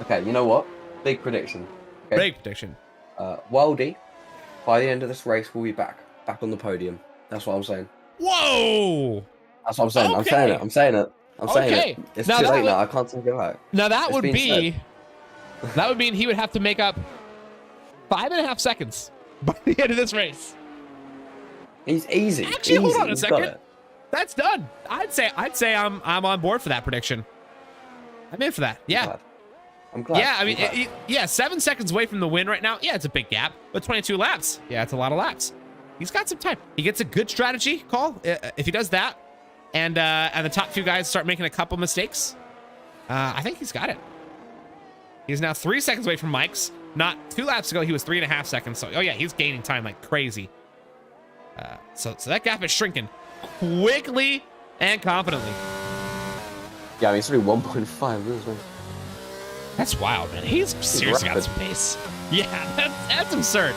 Okay, you know what? Big prediction. Okay. Big prediction. Wildy, by the end of this race, will be back on the podium. That's what I'm saying. Whoa! That's what I'm saying. Okay. I'm saying it. It's too late now. I can't take it back. Now that would mean he would have to make up 5.5 seconds by the end of this race. He's easy. Actually, hold on a second. That's done. I'd say I'm on board for that prediction. I'm in for that. Yeah. I'm glad. Yeah, I mean, 7 seconds away from the win right now. Yeah, it's a big gap, but 22 laps. Yeah, it's a lot of laps. He's got some time. He gets a good strategy call if he does that, and the top 2 guys start making a couple mistakes. I think he's got it. He's now 3 seconds away from Mike's. Not 2 laps ago, he was 3.5 seconds. So, oh yeah, he's gaining time like crazy. So that gap is shrinking quickly and confidently. Yeah, I mean, it's only 1.5, isn't it? That's wild, man. He's seriously got some pace. Yeah, that's absurd.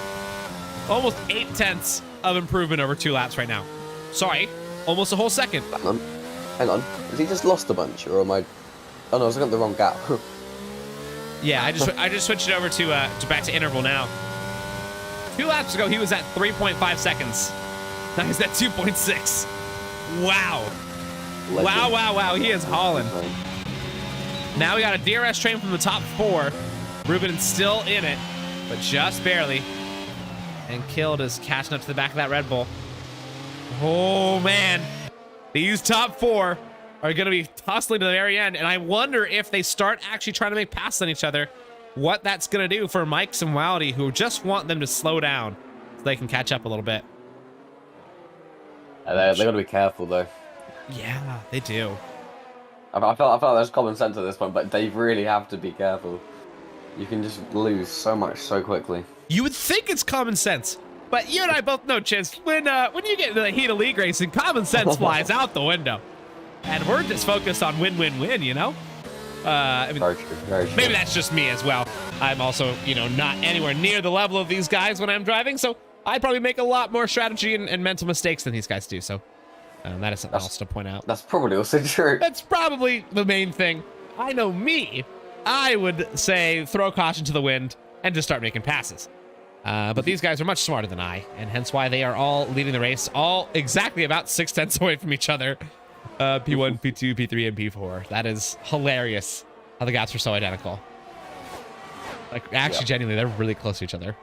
Almost 8/10 of improvement over 2 laps right now. Sorry, almost a whole second. Hang on. Has he just lost a bunch, or am I? Oh no, I was looking at the wrong gap. Yeah, I just switched it over to back to interval now. 2 laps ago, he was at 3.5 seconds. Now he's at 2.6. Wow. Legend. Wow. He is hauling. Now we got a DRS train from the top 4. Ruben is still in it, but just barely. And Killed is catching up to the back of that Red Bull. Oh, man. These top 4 are going to be tussling to the very end. And I wonder if they start actually trying to make passes on each other, what that's going to do for Mike's and Wowdy, who just want them to slow down so they can catch up a little bit. They're going to be careful, though. Yeah, they do. I felt there's common sense at this point, but they really have to be careful. You can just lose so much so quickly. You would think it's common sense, but you and I both know, Chance, when you get into the heat of league racing, common sense flies out the window. And we're just focused on win, you know? I mean, very true. Maybe that's just me as well. I'm also, not anywhere near the level of these guys when I'm driving, so I'd probably make a lot more strategy and mental mistakes than these guys do, so that is something else to point out. That's probably also true. That's probably the main thing. I know me. I would say throw caution to the wind and just start making passes. But these guys are much smarter than I, and hence why they are all leading the race, all exactly about 6/10 away from each other. P1, P2, P3, and P4. That is hilarious how the gaps are so identical. Like, actually, genuinely, they're really close to each other.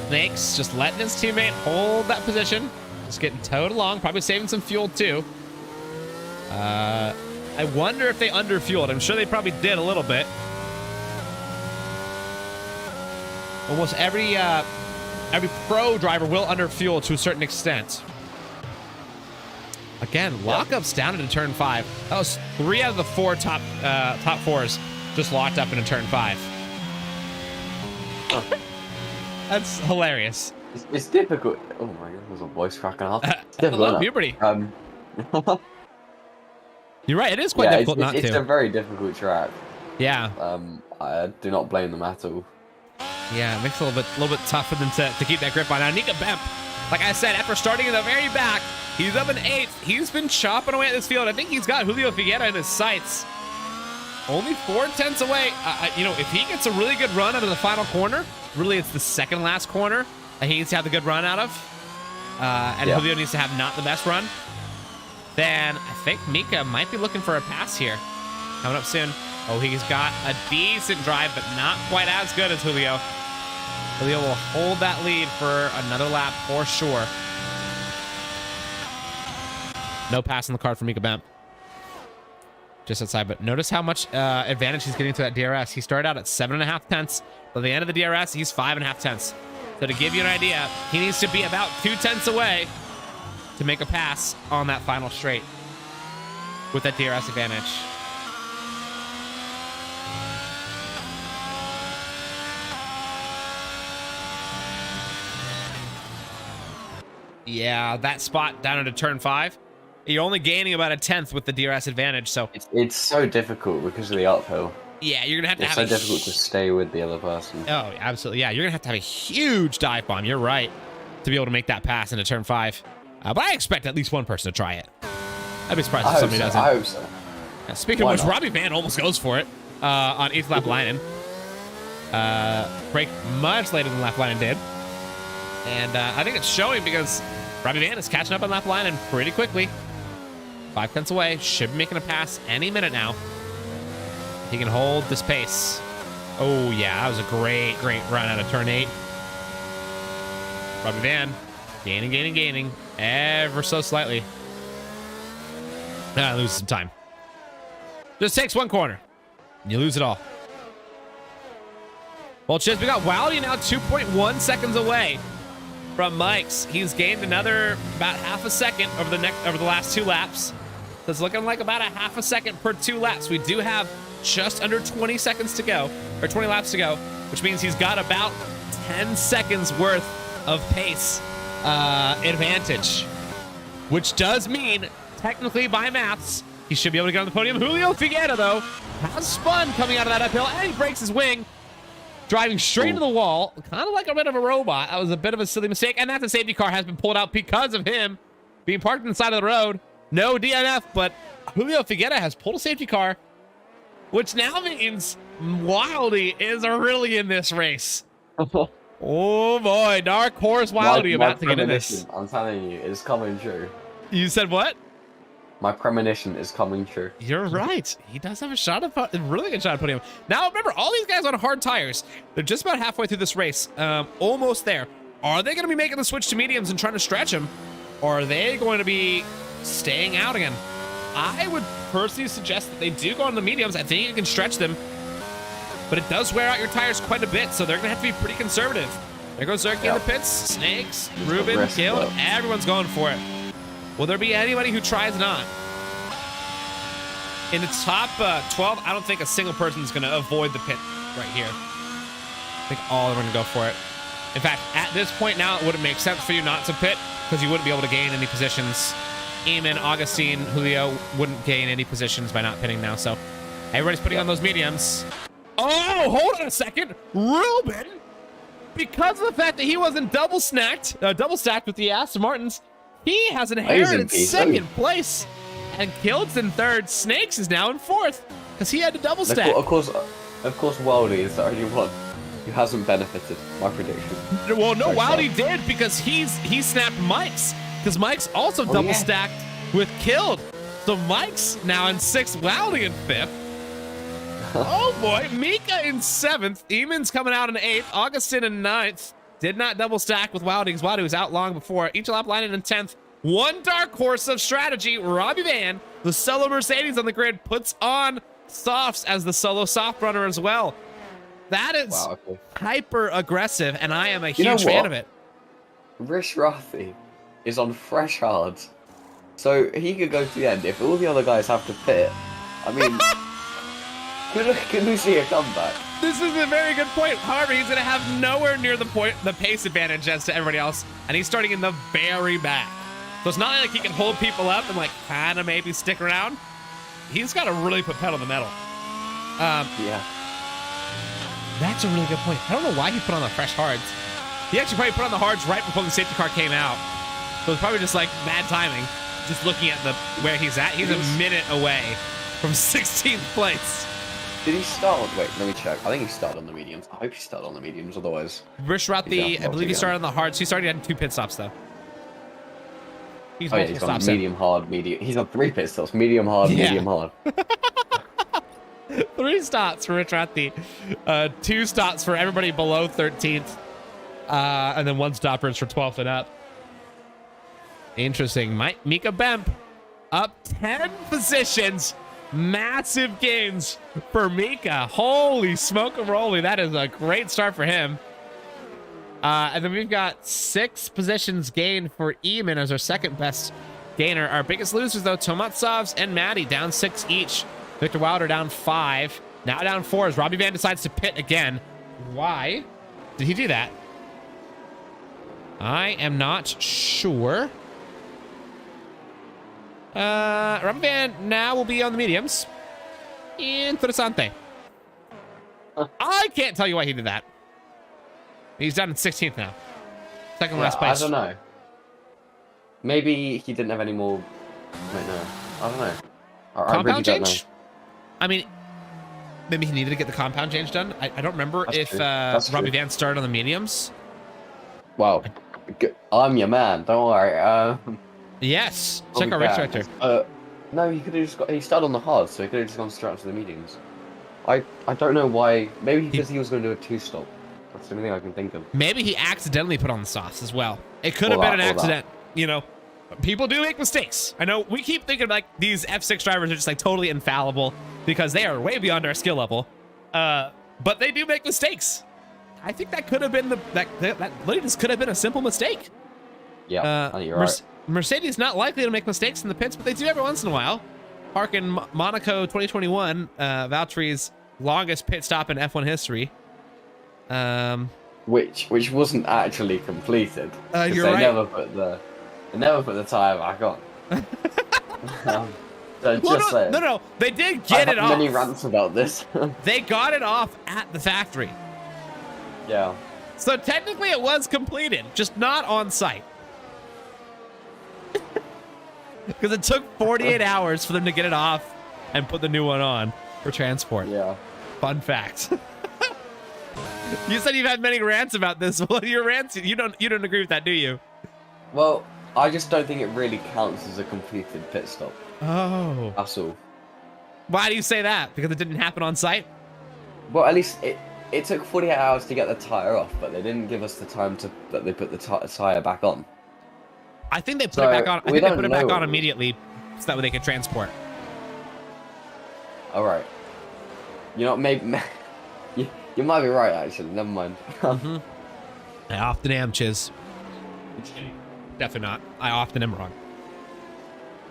Snakes just letting his teammate hold that position. Just getting towed along, probably saving some fuel too. I wonder if they underfueled. I'm sure they probably did a little bit. Almost every pro driver will underfuel to a certain extent. Again, lockups down into turn 5. That was 3 out of the 4 top 4s just locked up into turn 5. That's hilarious. It's difficult. Oh my god, there's a voice cracking off. It's Hello, puberty. You're right. It is quite difficult not to. It's a very difficult track. Yeah. I do not blame them at all. Yeah, it makes it a little bit tough for them to keep that grip on. Now, Nika Bemp, like I said, after starting in the very back, he's up in 8th. He's been chopping away at this field. I think he's got Julio Figueira in his sights. Only 4/10 away. You know, if he gets a really good run out of the final corner, really it's the second last corner that he needs to have the good run out of, and Julio needs to have not the best run, then I think Mika might be looking for a pass here. Coming up soon. Oh, he's got a decent drive, but not quite as good as Julio. Julio will hold that lead for another lap for sure. No pass on the card for Mika Bemp. Just outside, but notice how much advantage he's getting to that DRS. He started out at 7.5 tenths. By the end of the DRS, he's 5.5 tenths. So to give you an idea, he needs to be about 2 tenths away to make a pass on that final straight with that DRS advantage. Yeah, that spot down into turn 5. You're only gaining about 1/10 with the DRS advantage, so it's so difficult because of the uphill. Yeah, you're gonna have to have. It's so difficult to stay with the other person. Oh, absolutely. Yeah, you're gonna have to have a huge dive bomb. You're right, to be able to make that pass into turn 5. But I expect at least one person to try it. I'd be surprised if somebody doesn't. I hope so. Speaking of which, Robbie Van almost goes for it on 8th lap Linen. Break much later than lap Linen did, and I think it's showing because Robbie Van is catching up on lap Linen pretty quickly. 5 tenths away, should be making a pass any minute now. He can hold this pace. Oh yeah, that was a great run out of turn 8. Robbie Van gaining ever so slightly. Loses some time. Just takes one corner. You lose it all. Well, Chiz, we got Wowdy now 2.1 seconds away from Mike's. He's gained another about half a second over the last 2 laps. So it's looking like about a half a second per 2 laps. We do have just under 20 seconds to go, or 20 laps to go, which means he's got about 10 seconds worth of pace advantage, which does mean technically by maths he should be able to get on the podium. Julio Figueira, though, has spun coming out of that uphill, and he breaks his wing, driving straight into the wall, kind of like a bit of a robot. That was a bit of a silly mistake, and that's a safety car has been pulled out because of him being parked on the side of the road. No DNF, but Julio Figueira has pulled a safety car, which now means Wildy is really in this race. Oh boy, Dark Horse Wildy about to get in this. I'm telling you, it's coming true. You said what? My premonition is coming true. You're right. He does have a really good shot at putting him. Now remember, all these guys on hard tires. They're just about halfway through this race, almost there. Are they going to be making the switch to mediums and trying to stretch him, or are they going to be staying out again? I would personally suggest that they do go on the mediums. I think you can stretch them, but it does wear out your tires quite a bit, so they're gonna have to be pretty conservative. There goes Zerky in the pits, Snakes, Ruben, Caleb, everyone's going for it. Will there be anybody who tries not? In the top 12, I don't think a single person is gonna avoid the pit right here. I think all of them are gonna go for it. In fact, at this point now, it wouldn't make sense for you not to pit because you wouldn't be able to gain any positions. Eamon, Augustine, Julio wouldn't gain any positions by not pitting now, so everybody's putting on those mediums. Oh, hold on a second. Ruben, because of the fact that he wasn't double stacked with the Aston Martins, he has inherited second place And Killed's in third. Snakes is now in fourth because he had to double stack. Of course, Wildy is the only one who hasn't benefited. My prediction. Well, no, Wildy did because he snapped Mike's because Mike's also double stacked with Killed. So Mike's now in sixth, Wildy in fifth. Oh boy, Mika in seventh. Eamon's coming out in eighth. Augustin in ninth. Did not double stack with Wildy because Wildy was out long before. Each lap line in 10th. One dark horse of strategy, Robbie Van, the solo Mercedes on the grid, puts on softs as the solo soft runner as well. That is hyper aggressive, and I am a huge fan of it. Rish Rathi is on fresh hards, so he could go to the end. If all the other guys have to pit, I mean, can we see a comeback? This is a very good point. However, he's going to have nowhere near the pace advantage as to everybody else, and he's starting in the very back. So it's not like he can hold people up and like kind of maybe stick around. He's got to really put pedal to the metal. Yeah. That's a really good point. I don't know why he put on the fresh hards. He actually probably put on the hards right before the safety car came out. So it's probably just like bad timing. Just looking at where he's at, he's a minute away from 16th place. Did he start? Wait, let me check. I think he started on the mediums. I hope he started on the mediums, otherwise. Rish Rathi, I believe he started on the hards. He started at 2 pit stops though. He's got medium, hard, medium. He's got 3 pit stops. Medium, hard, medium, hard. 3 stops for Rich Rathi. 2 stops for everybody below 13th. And then 1 stoppers for 12th and up. Interesting. Mika Bemp up 10 positions. Massive gains for Mika. Holy smoke and rolly. That is a great start for him. And then we've got 6 positions gained for Eamon as our second best gainer. Our biggest losers, though, Tomatsovs and Maddie down 6 each. Victor Wilder down 5. Now down 4 as Robbie Van decides to pit again. Why did he do that? I am not sure. Robbie Van now will be on the mediums. Interessante. I can't tell you why he did that. He's down in 16th now. Second last place. I don't know. Maybe he didn't have any more. Wait, no. I don't know. Compound really change? Don't know. I mean, maybe he needed to get the compound change done. I don't remember if Robbie Van started on the mediums. Well, I'm your man. Don't worry. Yes. Check our race director. No, he could have just got. He started on the hard, so he could have just gone straight to the mediums. I don't know why. Maybe because he was going to do a 2-stop. That's the only thing I can think of. Maybe he accidentally put on the softs as well. It could have been an accident. You know, people do make mistakes. I know we keep thinking like these F6 drivers are just like totally infallible because they are way beyond our skill level. But they do make mistakes. I think that could have been that literally just could have been a simple mistake. Yeah, you're right. Mercedes not likely to make mistakes in the pits, but they do every once in a while. Park in Monaco 2021, Valtteri's longest pit stop in F1 history. Which wasn't actually completed. You're right. They never put the tire back on. So no. They did get it off. Many rants about this. They got it off at the factory. Yeah. So technically it was completed, just not on site. Because it took 48 hours for them to get it off and put the new one on for transport. Yeah. Fun fact. You said you've had many rants about this. Well, your rants, you don't agree with that, do you? Well, I just don't think it really counts as a completed pit stop. Oh. That's all. Why do you say that? Because it didn't happen on site? Well, at least it took 48 hours to get the tire off, but they didn't give us the time that they put the tire back on. I think they put it back on. I think they put it back on immediately, so that way they could transport. All right. You know, maybe you might be right. Actually, never mind. I often am, Chiz. Definitely not. I often am wrong.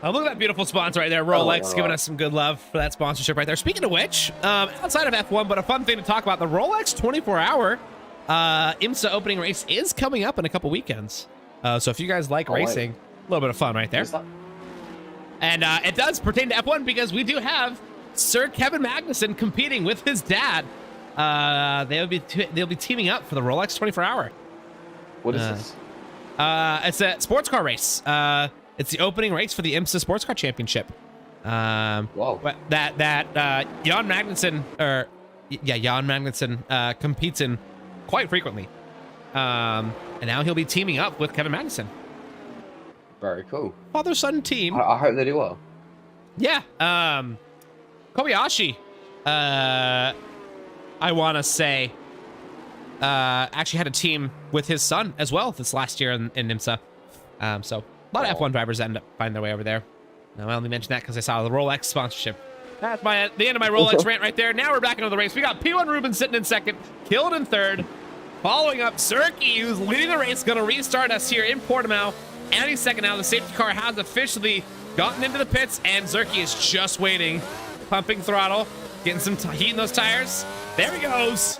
Look at that beautiful sponsor right there, Rolex, giving us some good love for that sponsorship right there. Speaking of which, outside of F1, but a fun thing to talk about, the Rolex 24-hour IMSA opening race is coming up in a couple weekends. So if you guys like racing, a little bit of fun right there. And it does pertain to F1 because we do have Sir Kevin Magnussen competing with his dad. They'll be teaming up for the Rolex 24-hour. What is this? It's a sports car race. It's the opening race for the IMSA Sports Car Championship. Wow. But that Jan Magnussen, Jan Magnussen competes in quite frequently. And now he'll be teaming up with Kevin Magnussen. Very cool. Father-son team. I hope they do well. Yeah. Kobayashi, I want to say, actually had a team with his son as well this last year in NIMSA. So a lot of F1 drivers end up finding their way over there. Now, I only mentioned that because I saw the Rolex sponsorship. That's the end of my Rolex rant right there. Now we're back into the race. We got P1 Ruben sitting in second, Killed in third. Following up, Zerke, who's leading the race, going to restart us here in Portimao. And he's second now. The safety car has officially gotten into the pits, and Zerke is just waiting, pumping throttle, getting some heat in those tires. There he goes.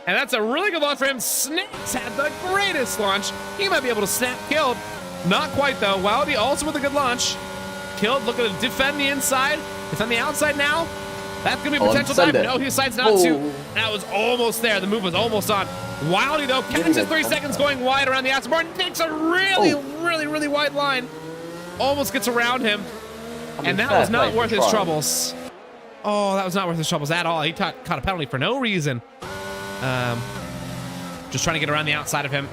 And that's a really good launch for him. Snakes had the greatest launch. He might be able to snap Killed. Not quite, though. Wildy also with a good launch. Killed looking to defend the inside. It's on the outside now. That's going to be a potential dive. No, he decides not to. That was almost there. The move was almost on. Wildy, though, catches 3 seconds going wide around the outside. Martin takes a really wide line. Almost gets around him. And that was not worth his troubles. Oh, that was not worth his troubles at all. He caught a penalty for no reason. Just trying to get around the outside of him.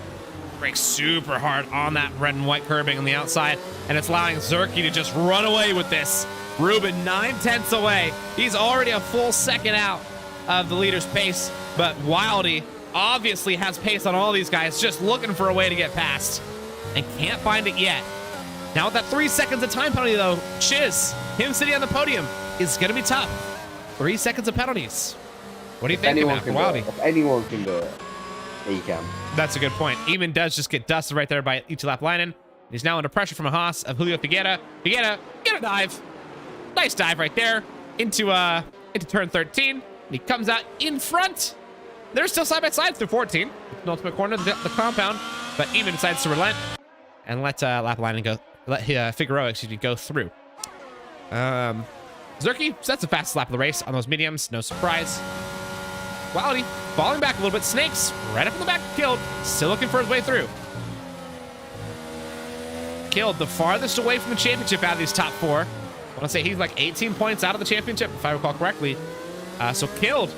Brakes super hard on that red and white curbing on the outside, and it's allowing Zerke to just run away with this. Ruben 9/10 away. He's already a full second out of the leader's pace, but Wildy obviously has pace on all these guys, just looking for a way to get past, and can't find it yet. Now with that 3 seconds of time penalty, though, Chiz, him sitting on the podium, is going to be tough. 3 seconds of penalties. What do you think about Wildy? If anyone can do it, he can. That's a good point. Eamon does just get dusted right there by Itilap Leinen. He's now under pressure from a Haas of Julio Figueira. Figueira, get a dive. Nice dive right there into turn 13. He comes out in front. They're still side by side through 14. Penultimate corner, the compound. But Eamon decides to relent and let Lapalainen go. Let Figueroa, go through. Zerke sets the fastest lap of the race on those mediums. No surprise. Wildy falling back a little bit. Snakes right up in the back. Killed. Still looking for his way through. Killed the farthest away from the championship out of these top four. I want to say he's like 18 points out of the championship, if I recall correctly. So Killed.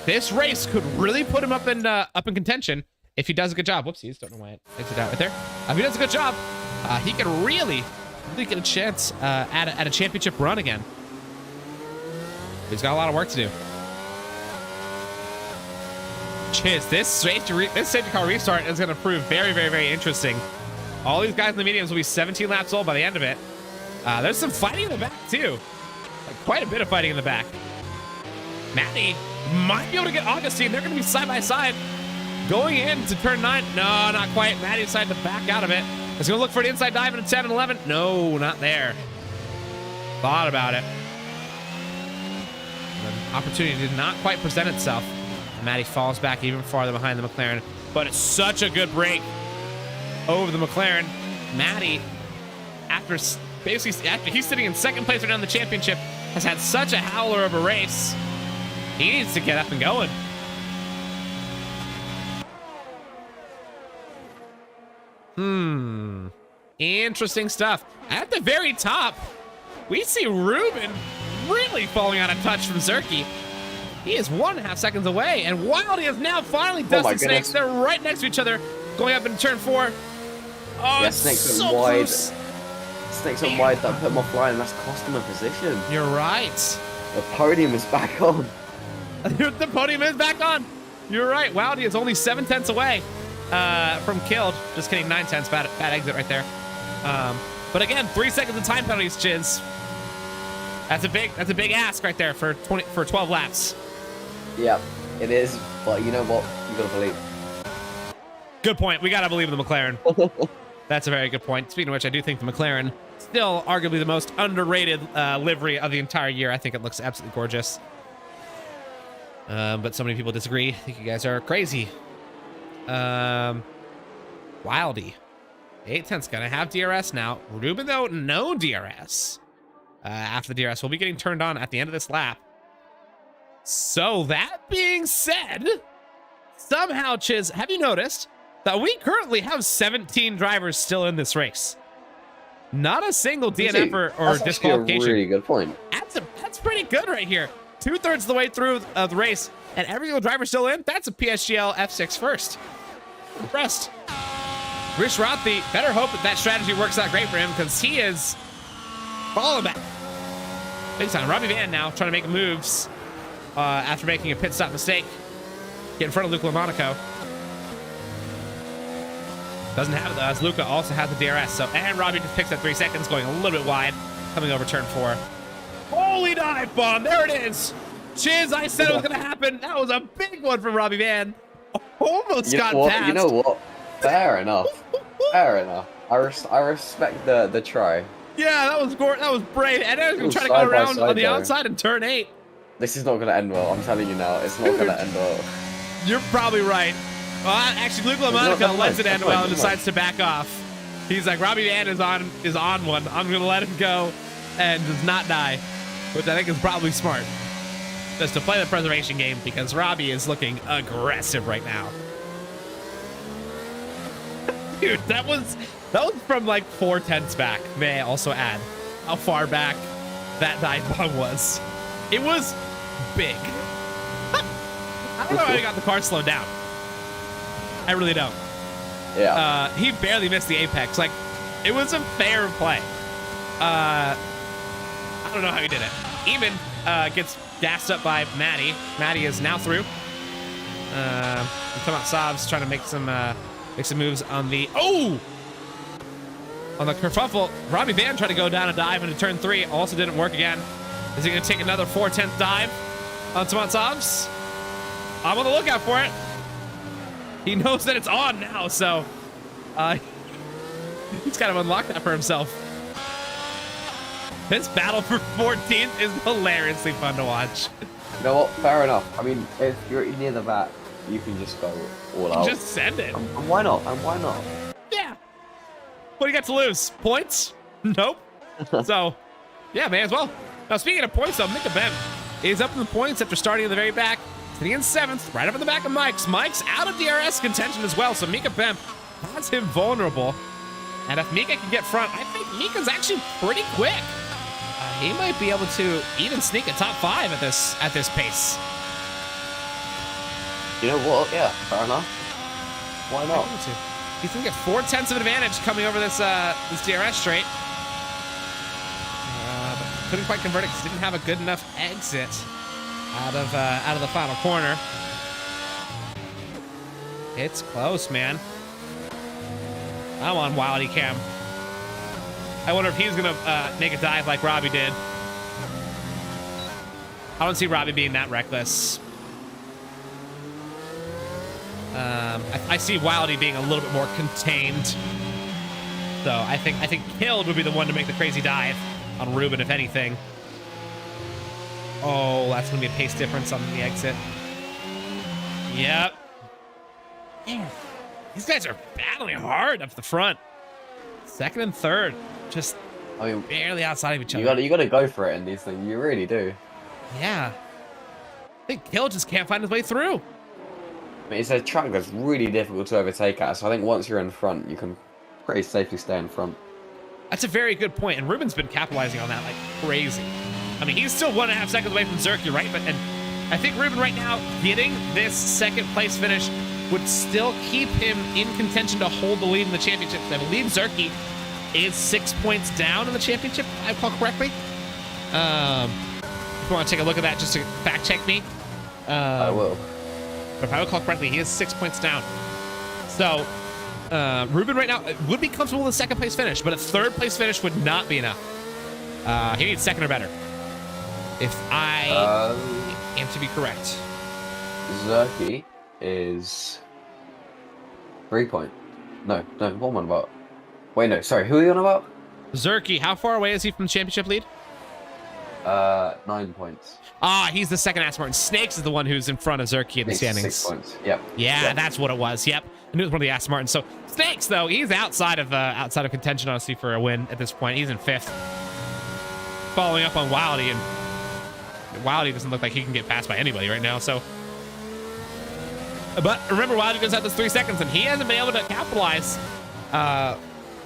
This race could really put him up in contention if he does a good job. Whoopsies, don't know why it exited out right there. If he does a good job, he could really get a chance at a championship run again. He's got a lot of work to do. Chiz, this safety car restart is going to prove very interesting. All these guys in the mediums will be 17 laps old by the end of it. There's some fighting in the back too, like quite a bit of fighting in the back. Matty might be able to get Augustine. They're going to be side by side going into turn 9. No, not quite. Matty decided to back out of it. He's going to look for an inside dive into 10 and 11. No, not there. Thought about it. The opportunity did not quite present itself. Matty falls back even farther behind the McLaren, but it's such a good break over the McLaren. Matty, after he's sitting in second place right now in the championship, has had such a howler of a race. He needs to get up and going. Interesting stuff. At the very top, we see Ruben really falling out of touch from Zerke. He is 1.5 seconds away, and Wildy has now finally dusted Snakes. They're right next to each other, going up into turn 4. Oh, yeah, Snakes are wide. Snakes are wide. That put him offline, and that's cost him a position. You're right. The podium is back on. The podium is back on. You're right. Wildy is only 7/10 away from Killed. Just kidding, 9/10. Bad exit right there. But again, 3 seconds of time penalties, Chiz. That's a big ask right there for 12 laps. Yeah, it is. But you know what? You gotta believe. Good point. We gotta believe in the McLaren. That's a very good point. Speaking of which, I do think the McLaren still arguably the most underrated livery of the entire year. I think it looks absolutely gorgeous. But so many people disagree. I think you guys are crazy. Wildy. 8/10's gonna have DRS now. Ruben, though, no DRS. After the DRS will be getting turned on at the end of this lap. So that being said, somehow, Chiz, have you noticed that we currently have 17 drivers still in this race? Not a single DNF or that's disqualification. A really good point. That's pretty good right here. 2/3 of the way through the race, and every single driver still in. That's a PSGL F6 first. Impressed. Rich Rothby better hope that strategy works out great for him, because he is falling back big time. Robbie Van now trying to make moves after making a pit stop mistake. Get in front of Luca LaMonaco. Doesn't have it though, as Luca also has the DRS. So, and Robbie just picks up 3 seconds, going a little bit wide, coming over turn 4. Holy dive bomb! There it is. Chiz, I said it was gonna happen. That was a big one from Robbie Van. Almost got past. You know what? Fair enough. Fair enough. I respect the try. Yeah, that was brave. And I was gonna try to go around on the outside and turn 8. This is not gonna end well. I'm telling you now, it's not gonna end well. You're probably right. Well, actually, Luke LaMonaco lets it end well and decides to back off. He's like, Robbie Van is on one. I'm gonna let him go and does not die, which I think is probably smart. Just to play the preservation game, because Robbie is looking aggressive right now. Dude, that was from like 4/10 back. May I also add how far back that dive bomb was? It was big. I don't know how he got the car slowed down. I really don't. Yeah. He barely missed the apex. Like, it was a fair play. I don't know how he did it. Eamon gets gassed up by Maddie. Maddie is now through. Come out Savs trying to make some moves on the on the kerfuffle. Robbie Van tried to go down a dive into turn 3. Also didn't work again. Is he going to take another 4/10 dive on Tomat Savs? I'm on the lookout for it. He knows that it's on now, so he's kind of unlocked that for himself. This battle for 14th is hilariously fun to watch. You know what? Fair enough. I mean, if you're near the back, you can just go all out. Just send it. And why not? Yeah. What do you got to lose? Points? Nope. So, yeah, may as well. Now, speaking of points, though, Mika Bem is up in the points after starting in the very back. Sitting in 7th, right up in the back of Mike's. Mike's out of DRS contention as well, so Mika Bem has him vulnerable. And if Mika can get front, I think Mika's actually pretty quick. He might be able to even sneak a top 5 at this pace. You know what? Yeah, fair enough. Why not? He's gonna get 4/10 of an advantage coming over this DRS straight. But couldn't quite convert it because he didn't have a good enough exit out of the final corner. It's close, man. I'm on Wildy Cam. I wonder if he's gonna make a dive like Robbie did. I don't see Robbie being that reckless. I see Wildy being a little bit more contained. So I think Killed would be the one to make the crazy dive on Ruben, if anything. Oh, that's gonna be a pace difference on the exit. Yep. Man, these guys are battling hard up the front. 2nd and 3rd, just barely outside of each other. You gotta go for it in these things. You really do. Yeah. I think Kill just can't find his way through. I mean, it's a track that's really difficult to overtake at, so I think once you're in front, you can pretty safely stay in front. That's a very good point, and Ruben's been capitalizing on that like crazy. I mean, he's still 1.5 seconds away from Zerky, right? And I think Ruben right now getting this 2nd place finish would still keep him in contention to hold the lead in the championship. I believe Zerky is 6 points down in the championship, if I recall correctly. If you want to take a look at that just to fact check me. I will. But if I recall correctly, he is 6 points down. So Ruben right now would be comfortable with a 2nd place finish, but a 3rd place finish would not be enough. He needs 2nd or better. If I am to be correct. Zerky is 3 point. No, what am I on about? Wait, no, sorry, who are you on about? Zerky, how far away is he from the championship lead? 9 points. He's the 2nd Aston Martin. Snakes is the one who's in front of Zerky in the standings. 6 points. Yep. Yeah, that's what it was. Yep. I knew it was one of the Aston Martins. So Snakes, though, he's outside of contention, honestly, for a win at this point. He's in 5th. Following up on Wildy, and Wildy doesn't look like he can get passed by anybody right now, so. But remember, Wildy does have those 3 seconds, and he hasn't been able to capitalize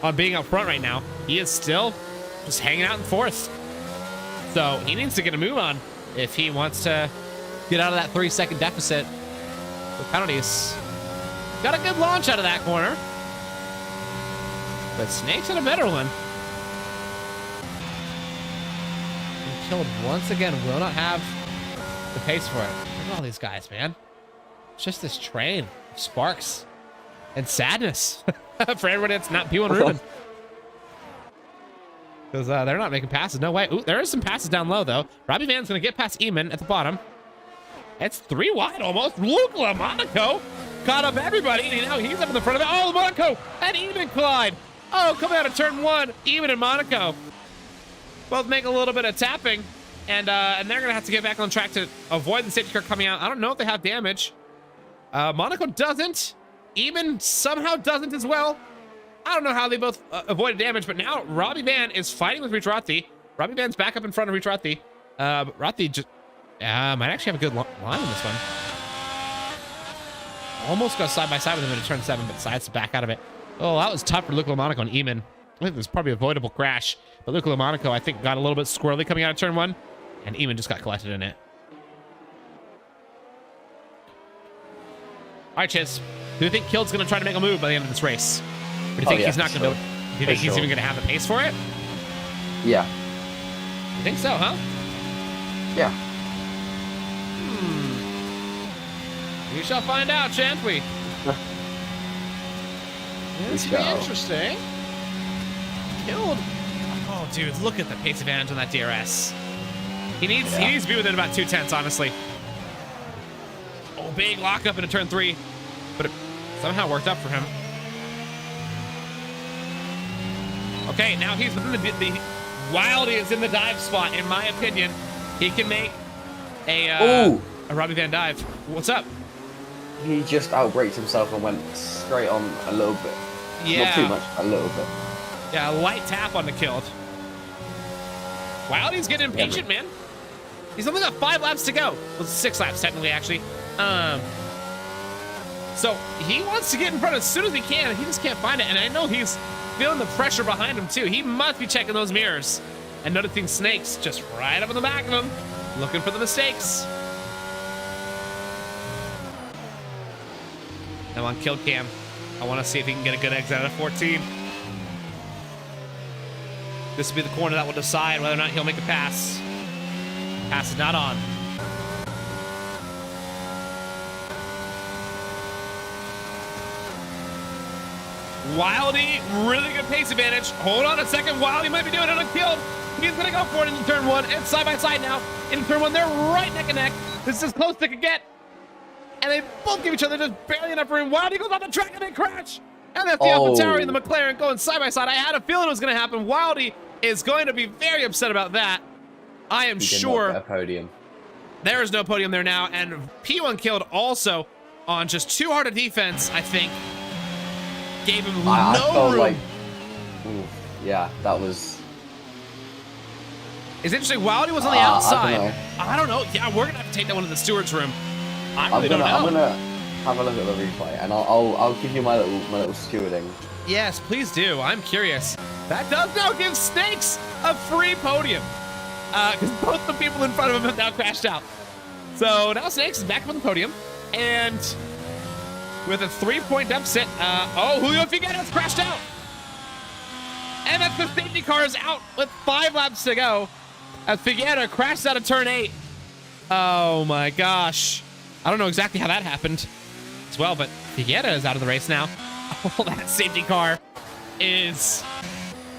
on being up front right now. He is still just hanging out in fourth. So he needs to get a move on if he wants to get out of that 3-second deficit with penalties. Got a good launch out of that corner. But Snake's in a better one. And Killed once again will not have the pace for it. Look at all these guys, man. It's just this train of sparks and sadness for everybody that's not P1 Ruben. Because they're not making passes. No way. Ooh, there is some passes down low, though. Robbie Van's going to get past Eamon at the bottom. It's 3 wide almost. Luke LaMonaco caught up everybody. And now he's up in the front of it. Oh, Monaco and Eamon collide. Oh, coming out of turn 1, Eamon and Monaco both make a little bit of tapping. And they're going to have to get back on track to avoid the safety car coming out. I don't know if they have damage. Monaco doesn't. Eamon somehow doesn't as well. I don't know how they both avoided damage, but now Robbie Van is fighting with Rich Rothi. Robbie Van's back up in front of Rich Rothi. Rothi just might actually have a good line in this one. Almost goes side by side with him into turn 7, but decides to back out of it. Oh, that was tough for Luke LaMonaco and Eamon. I think it was probably an avoidable crash, but Luke LaMonaco, I think, got a little bit squirrely coming out of turn 1, and Eamon just got collected in it. All right, Chiz. Do you think Killed's going to try to make a move by the end of this race? Or do you think he's not going to do it? Do you think he's even going to have the pace for it? Yeah. You think so, huh? Yeah. We shall find out, shan't we? This will be interesting. Killed. Oh, dude, look at the pace advantage on that DRS. He needs to be within about 2/10, honestly. Oh, big lockup into turn 3, but it somehow worked up for him. Okay, now he's within the Wildy is in the dive spot, in my opinion. He can make a Robbie Van dive. What's up? He just outbraked himself and went straight on a little bit. Yeah. Not too much, a little bit. Yeah, a light tap on the Killed. Wildy's getting impatient, man. He's only got 5 laps to go. Well, 6 laps, technically, actually. So he wants to get in front as soon as he can. He just can't find it. And I know he's feeling the pressure behind him, too. He must be checking those mirrors and noticing Snakes just right up in the back of him, looking for the mistakes. I'm on kill cam. I want to see if he can get a good exit out of 14. This will be the corner that will decide whether or not he'll make a pass. Pass is not on. Wildy, really good pace advantage. Hold on a second. Wildy might be doing it on Killed. He's going to go for it into turn 1. It's side by side now. In turn 1, they're right neck and neck. This is as close as they could get. And they both give each other just barely enough room. Wildy goes on the track and they crash. And that's the AlphaTauri and the McLaren going side by side. I had a feeling it was going to happen. Wildy is going to be very upset about that. I am sure. A podium. There is no podium there now. And P1 Killed also on just too hard a defense, I think. Gave him no room. Like, yeah, that was. It's interesting. Wildy was on the outside. I don't know. Yeah, we're going to have to take that one to the steward's room. I really don't know. I'm gonna have a look at the replay, and I'll give you my little stewarding. Yes, please do. I'm curious. That does now give Snakes a free podium, because both the people in front of him have now crashed out. So now Snakes is back up on the podium, and with a 3-point deficit. Julio Figueroa's crashed out, and that's the safety car is out with 5 laps to go. As Figueroa crashed out of turn 8. Oh my gosh. I don't know exactly how that happened as well, but Figueroa is out of the race now. Oh, that safety car is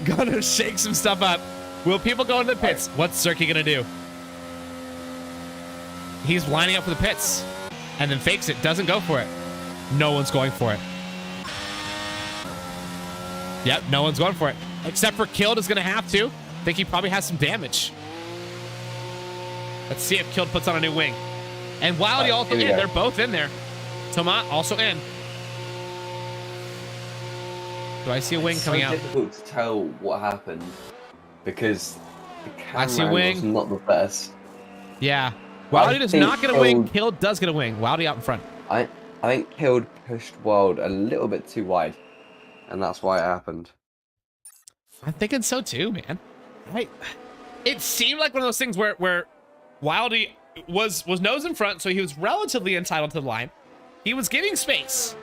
gonna shake some stuff up. Will people go into the pits? What's Zerky gonna do? He's lining up for the pits and then fakes it, doesn't go for it. No one's going for it. Yep, no one's going for it. Except for Killed is gonna have to. I think he probably has some damage. Let's see if Killed puts on a new wing. And Wildy also in. They're both in there. Tomat also in. Do I see a wing coming out? It's difficult to tell what happened because the camera I see a wing. Was not the best. Yeah. Wildy does not get a wing. Killed does get a wing. Wildy out in front. I think Killed pushed Wild a little bit too wide, and that's why it happened. I'm thinking so too, man. It seemed like one of those things where Wildy was nose in front, so he was relatively entitled to the line. He was giving space,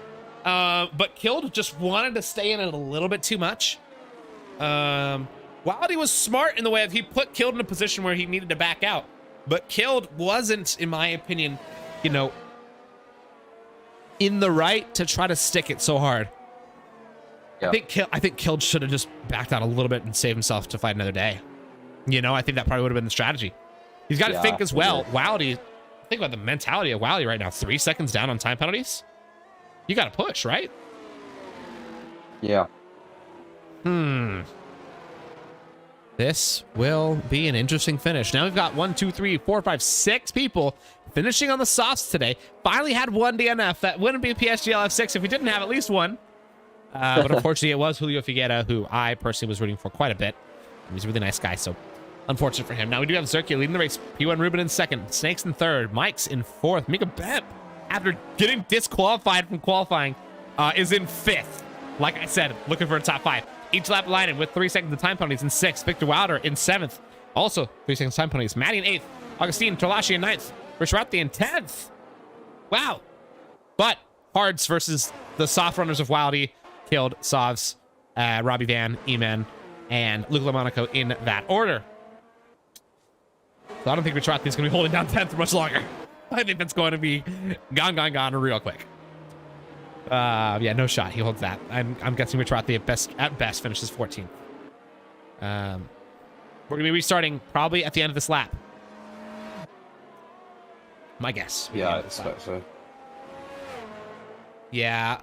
but Killed just wanted to stay in it a little bit too much. Wildy was smart in the way of he put Killed in a position where he needed to back out, but Killed wasn't, in my opinion, you know, in the right to try to stick it so hard. Yep. I think Killed should have just backed out a little bit and saved himself to fight another day. You know, I think that probably would have been the strategy. He's got to think as well. Wildy, think about the mentality of Wildy right now. 3 seconds down on time penalties. You got to push, right? Yeah. This will be an interesting finish. Now we've got 1, 2, 3, 4, 5, 6 people finishing on the softs today. Finally had one DNF. That wouldn't be a PSGL F6 if we didn't have at least one. But unfortunately, it was Julio Figueira, who I personally was rooting for quite a bit. He's a really nice guy, so unfortunate for him. Now we do have Zerkia leading the race. P1 Ruben in second. Snakes in third. Mike's in fourth. Mika Bemp, after getting disqualified from qualifying, is in fifth. Like I said, looking for a top 5. Each lap lining with 3 seconds of time penalties in 6th. Victor Wilder in 7th. Also 3 seconds time penalties. Maddie in 8th. Augustine Terlashi in 9th. Rich Rathi in 10th. Wow. But hards versus the soft runners of Wildy. Killed, Sovs, Robbie Van, Eman, and Luke LaMonaco in that order. So I don't think Rich Rathi is going to be holding down 10th for much longer. I think that's going to be gone real quick. Yeah, no shot. He holds that. I'm guessing Rich Rathi at best finishes 14th. We're gonna be restarting probably at the end of this lap. My guess. Yeah, I expect so. Yeah.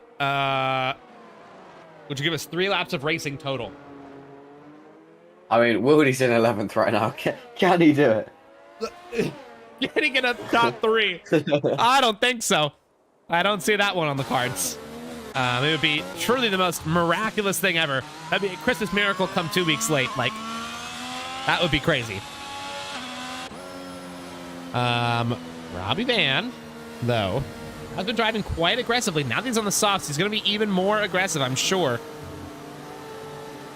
Would you give us 3 laps of racing total? I mean, Wildy's in 11th right now. Can he do it? Getting in a top 3. I don't think so. I don't see that one on the cards. It would be truly the most miraculous thing ever. That'd be a Christmas miracle come 2 weeks late. Like, that would be crazy. Robbie Van, though, has been driving quite aggressively. Now that he's on the softs, he's going to be even more aggressive, I'm sure.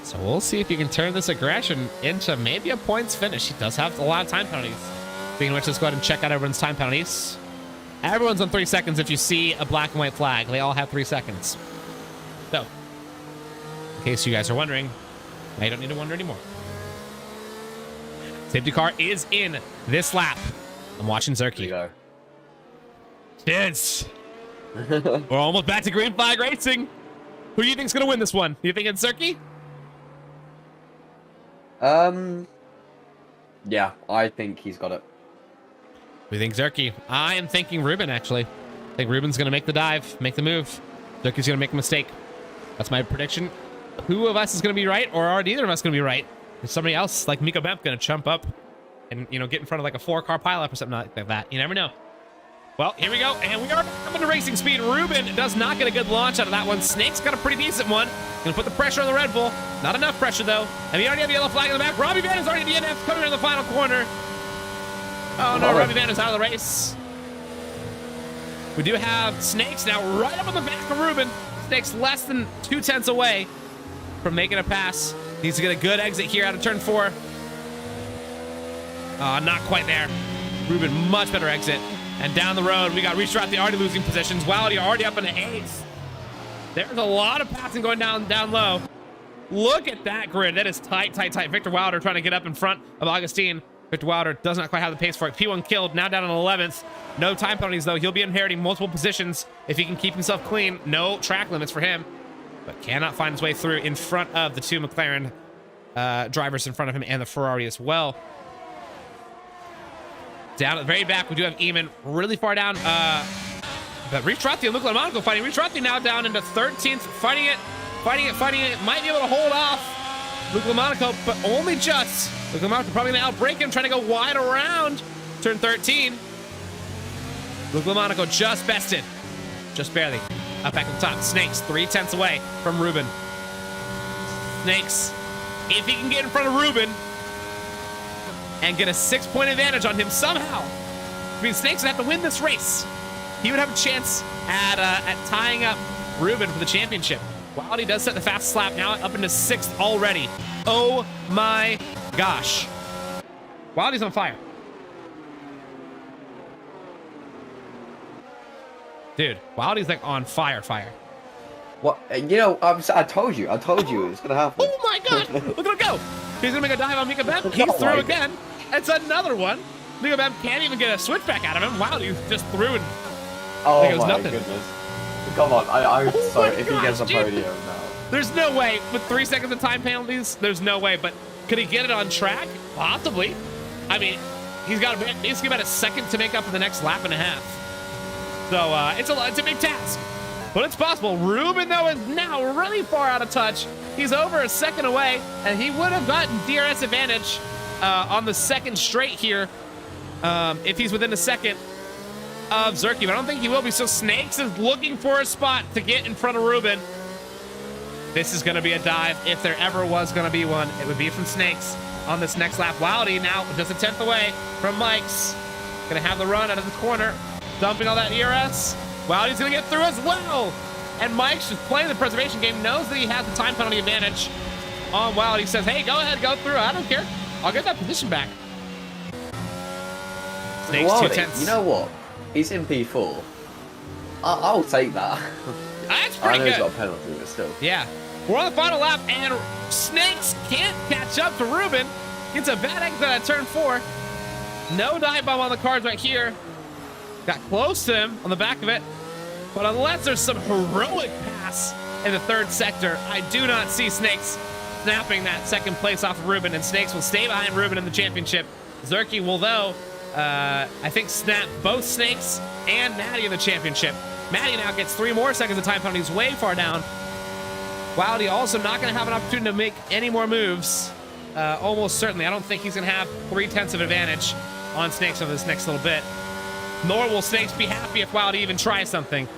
So we'll see if he can turn this aggression into maybe a points finish. He does have a lot of time penalties. Speaking of which, let's go ahead and check out everyone's time penalties. Everyone's on 3 seconds if you see a black and white flag. They all have 3 seconds. So, in case you guys are wondering, now you don't need to wonder anymore. Safety car is in this lap. I'm watching Zerky. Kids, we're almost back to green flag racing. Who do you think's gonna win this one? Do you think it's Zerky? Yeah, I think he's got it. We think Zerky. I am thinking Ruben, actually. I think Ruben's going to make the dive, make the move. Zerky's going to make a mistake. That's my prediction. Who of us is going to be right, or are neither of us going to be right? Is somebody else, like Mika Bemp, going to jump up and, you know, get in front of like a 4-car pileup or something like that? You never know. Well, here we go, and we are coming to racing speed. Ruben does not get a good launch out of that one. Snake's got a pretty decent one. Going to put the pressure on the Red Bull. Not enough pressure, though. And we already have the yellow flag in the back. Robbie Van is already DNF coming around the final corner. Oh no, Robbie Van is out of the race. We do have Snakes now right up on the back of Ruben. Snakes less than 2/10 away from making a pass. Needs to get a good exit here out of turn 4. Not quite there. Ruben, much better exit. And down the road, we got Rich Rathi already losing positions. Wildy already up in the 8th. There's a lot of passing going down low. Look at that grid. That is tight. Victor Wilder trying to get up in front of Augustine. Victor Wilder does not quite have the pace for it. P1 Killed, now down on 11th. No time penalties, though. He'll be inheriting multiple positions if he can keep himself clean. No track limits for him, but cannot find his way through in front of the 2 McLaren drivers in front of him and the Ferrari as well. Down at the very back, we do have Eamon really far down. But Rich Rathi and Luke LaMonaco fighting. Rich Rathi now down into 13th, fighting it. Might be able to hold off Luke LaMonaco, but only just. Luke LaMonaco probably going to outbreak him, trying to go wide around turn 13. Luke LaMonaco just bested. Just barely. Up back at the top. Snakes 3/10 away from Ruben. Snakes, if he can get in front of Ruben and get a 6-point advantage on him somehow, I mean, Snakes would have to win this race. He would have a chance at tying up Ruben for the championship. Wildy does set the fastest lap, now up into 6th already. Oh my gosh. Wildy's on fire. Dude, Wildy's like on fire. What? You know, I told you it's gonna happen. Oh my god! Look at him go! He's gonna make a dive on Mika Bemp. He's through again. It's another one. Mika Bemp can't even get a switchback out of him. Wildy just threw and like it was nothing. Goodness. Come on, I'm sorry if he gets a podium now. There's no way. With 3 seconds of time penalties, there's no way. But could he get it on track? Possibly. I mean, he's got basically about a second to make up for the next lap and a half. So it's a big task, but it's possible. Ruben, though, is now really far out of touch. He's over a second away, and he would have gotten DRS advantage on the second straight here if he's within a second of Zerky, but I don't think he will be. So Snakes is looking for a spot to get in front of Ruben. This is going to be a dive. If there ever was going to be one, it would be from Snakes on this next lap. Wildy now just a 10th away from Mike's. Going to have the run out of the corner. Dumping all that ERS. Wildy's going to get through as well. And Mike's just playing the preservation game, knows that he has the time penalty advantage on Wildy. He says, hey, go ahead, go through. I don't care. I'll get that position back. Snakes Wildy, 2/10. you know what? He's in P4. I'll take that. That's pretty good. I know he's got a penalty, but still. Yeah. We're on the final lap, and Snakes can't catch up to Ruben. Gets a bad exit at turn 4. No dive bomb on the cards right here. Got close to him on the back of it, but unless there's some heroic pass in the 3rd sector, I do not see Snakes snapping that 2nd place off of Ruben, and Snakes will stay behind Ruben in the championship. Zerky will, though, I think snap both Snakes and Maddie in the championship. Maddie now gets 3 more seconds of time penalty. He's way far down. Wildy also not going to have an opportunity to make any more moves. Almost certainly. I don't think he's going to have 3/10 of advantage on Snakes over this next little bit. Nor will Snakes be happy if Wildy even tries something.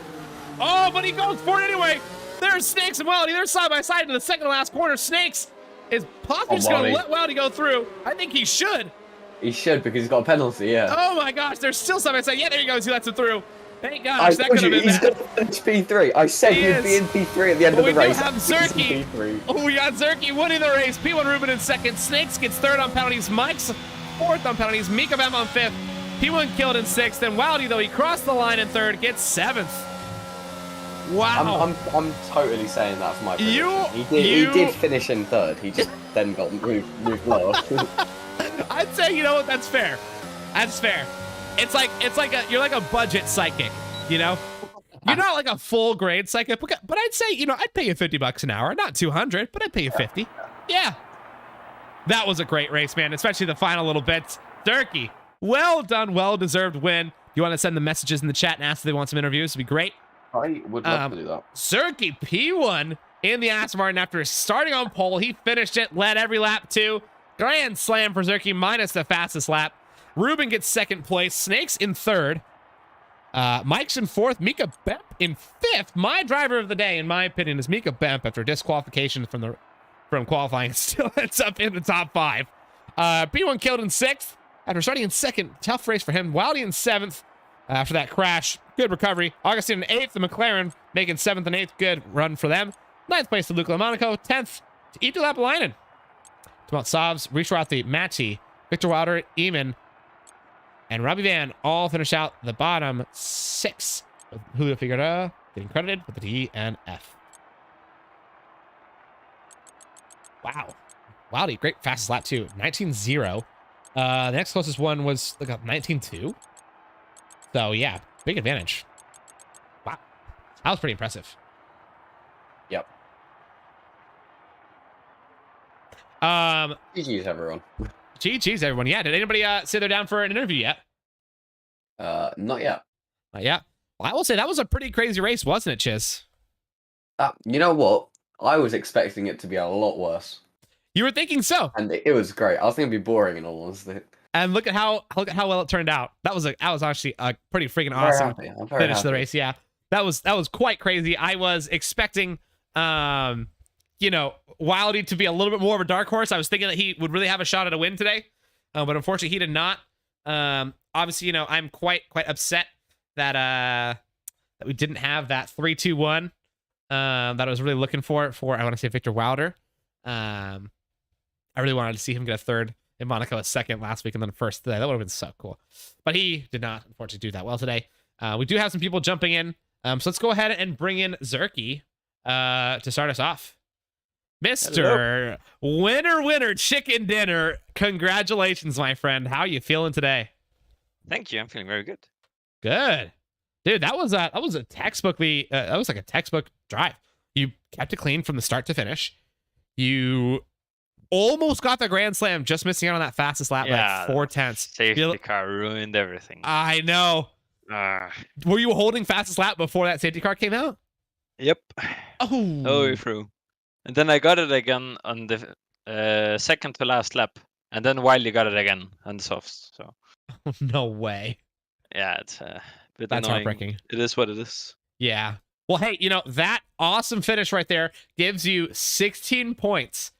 Oh, but he goes for it anyway. There's Snakes and Wildy. They're side by side in the second to last corner. Snakes is possibly just going to let Wildy go through. I think he should. He should, because he's got a penalty, yeah. Oh my gosh, they're still side by side. Yeah, there he goes. He lets it through. Thank gosh, that could have been he's bad. going to finish P3. I said he'd be in P3 at the end of the race. We have Zerky. Oh, we got Zerky winning the race. P1 Ruben in 2nd. Snakes gets 3rd on penalties. Mike's 4th on penalties. Mika Bem on 5th. P1 killed in 6th, and Wildy, though he crossed the line in 3rd, gets 7th. Wow. I'm totally saying that's my prediction. He did finish in 3rd. He just then got moved lower. I'd say, you know what, that's fair. That's fair. It's like you're like a budget psychic, you know? You're not like a full grade psychic, but I'd say, you know, I'd pay you $50 an hour, not 200, but I'd pay you 50. Yeah. That was a great race, man, especially the final little bits. Zerky. Well done, well-deserved win. You want to send the messages in the chat and ask if they want some interviews? It'd be great. I would love to do that. Zerky P1 in the Aston Martin after starting on pole. He finished it, led every lap too. Grand slam for Zerky, minus the fastest lap. Ruben gets 2nd place. Snakes in 3rd. Mike's in 4th. Mika Bemp in 5th. My driver of the day, in my opinion, is Mika Bemp after disqualification from qualifying. Still ends up in the top 5. P1 killed in 6th. After starting in 2nd, tough race for him. Wildy in 7th after that crash. Good recovery. Augustine in 8th. The McLaren making 7th and 8th. Good run for them. 9th place to Luca Monaco. 10th to Ito Lapalainen. Tomat Savs, Rishrathi, Matty, Victor Wilder, Eamon, and Robbie Van all finish out the bottom 6. With Julio Figueroa getting credited with the D and F. Wow. Wildy, great fastest lap too. 19.0. The next closest one was like a 19.2. So yeah, big advantage. Wow. That was pretty impressive. Yep. GG's everyone. GG's everyone. Yeah. Did anybody say they're down for an interview yet? Not yet. Not yet. Well, I will say that was a pretty crazy race, wasn't it, Chiz? You know what? I was expecting it to be a lot worse. You were thinking so, and it was great. I was thinking it'd be boring in all honesty. And look at how well it turned out. That was actually a pretty freaking awesome finish to the race. Yeah, that was quite crazy. I was expecting, you know, Wildy to be a little bit more of a dark horse. I was thinking that he would really have a shot at a win today, but unfortunately he did not. Obviously, you know, I'm quite upset that we didn't have that 3-2-1 that I was really looking for I want to say Victor Wilder. I really wanted to see him get a third in Monaco, a second last week, and then a first today. That would have been so cool. But he did not, unfortunately, do that well today. We do have some people jumping in. So let's go ahead and bring in Zerky to start us off. Mr. Winner Chicken Dinner. Congratulations, my friend. How are you feeling today? Thank you. I'm feeling very good. Good. Dude, that was a textbookly that was like a textbook drive. You kept it clean from the start to finish. You almost got the Grand Slam, just missing out on that fastest lap, like 4/10. Safety car ruined everything. I know. Were you holding fastest lap before that safety car came out? Yep. Oh. Oh, through. And then I got it again on the second to last lap. And then Wiley got it again on the softs. So. No way. Yeah, it's a bit That's annoying. heartbreaking. It is what it is. Yeah. Well, hey, that awesome finish right there gives you 16 points,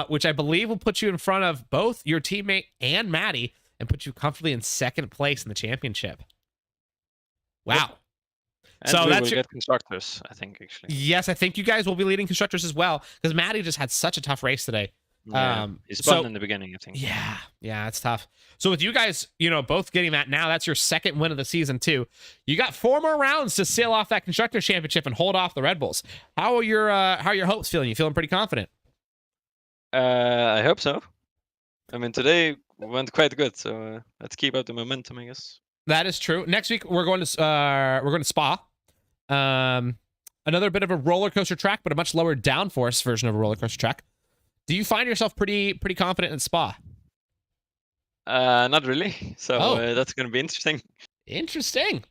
which I believe will put you in front of both your teammate and Maddie and put you comfortably in second place in the championship. Wow. Yep. And so we that's will get constructors, I think, actually. Yes, I think you guys will be leading constructors as well, because Maddie just had such a tough race today. Yeah, he spun in the beginning, I think. Yeah, it's tough. So with you guys, both getting that now, that's your second win of the season too. You got 4 more rounds to sail off that constructors championship and hold off the Red Bulls. How are your hopes feeling? You feeling pretty confident? I hope so. I mean, today went quite good, so let's keep up the momentum, I guess. That is true. Next week we're going to Spa. Another bit of a roller coaster track, but a much lower downforce version of a roller coaster track. Do you find yourself pretty confident in Spa? Not really. So that's going to be interesting. Interesting.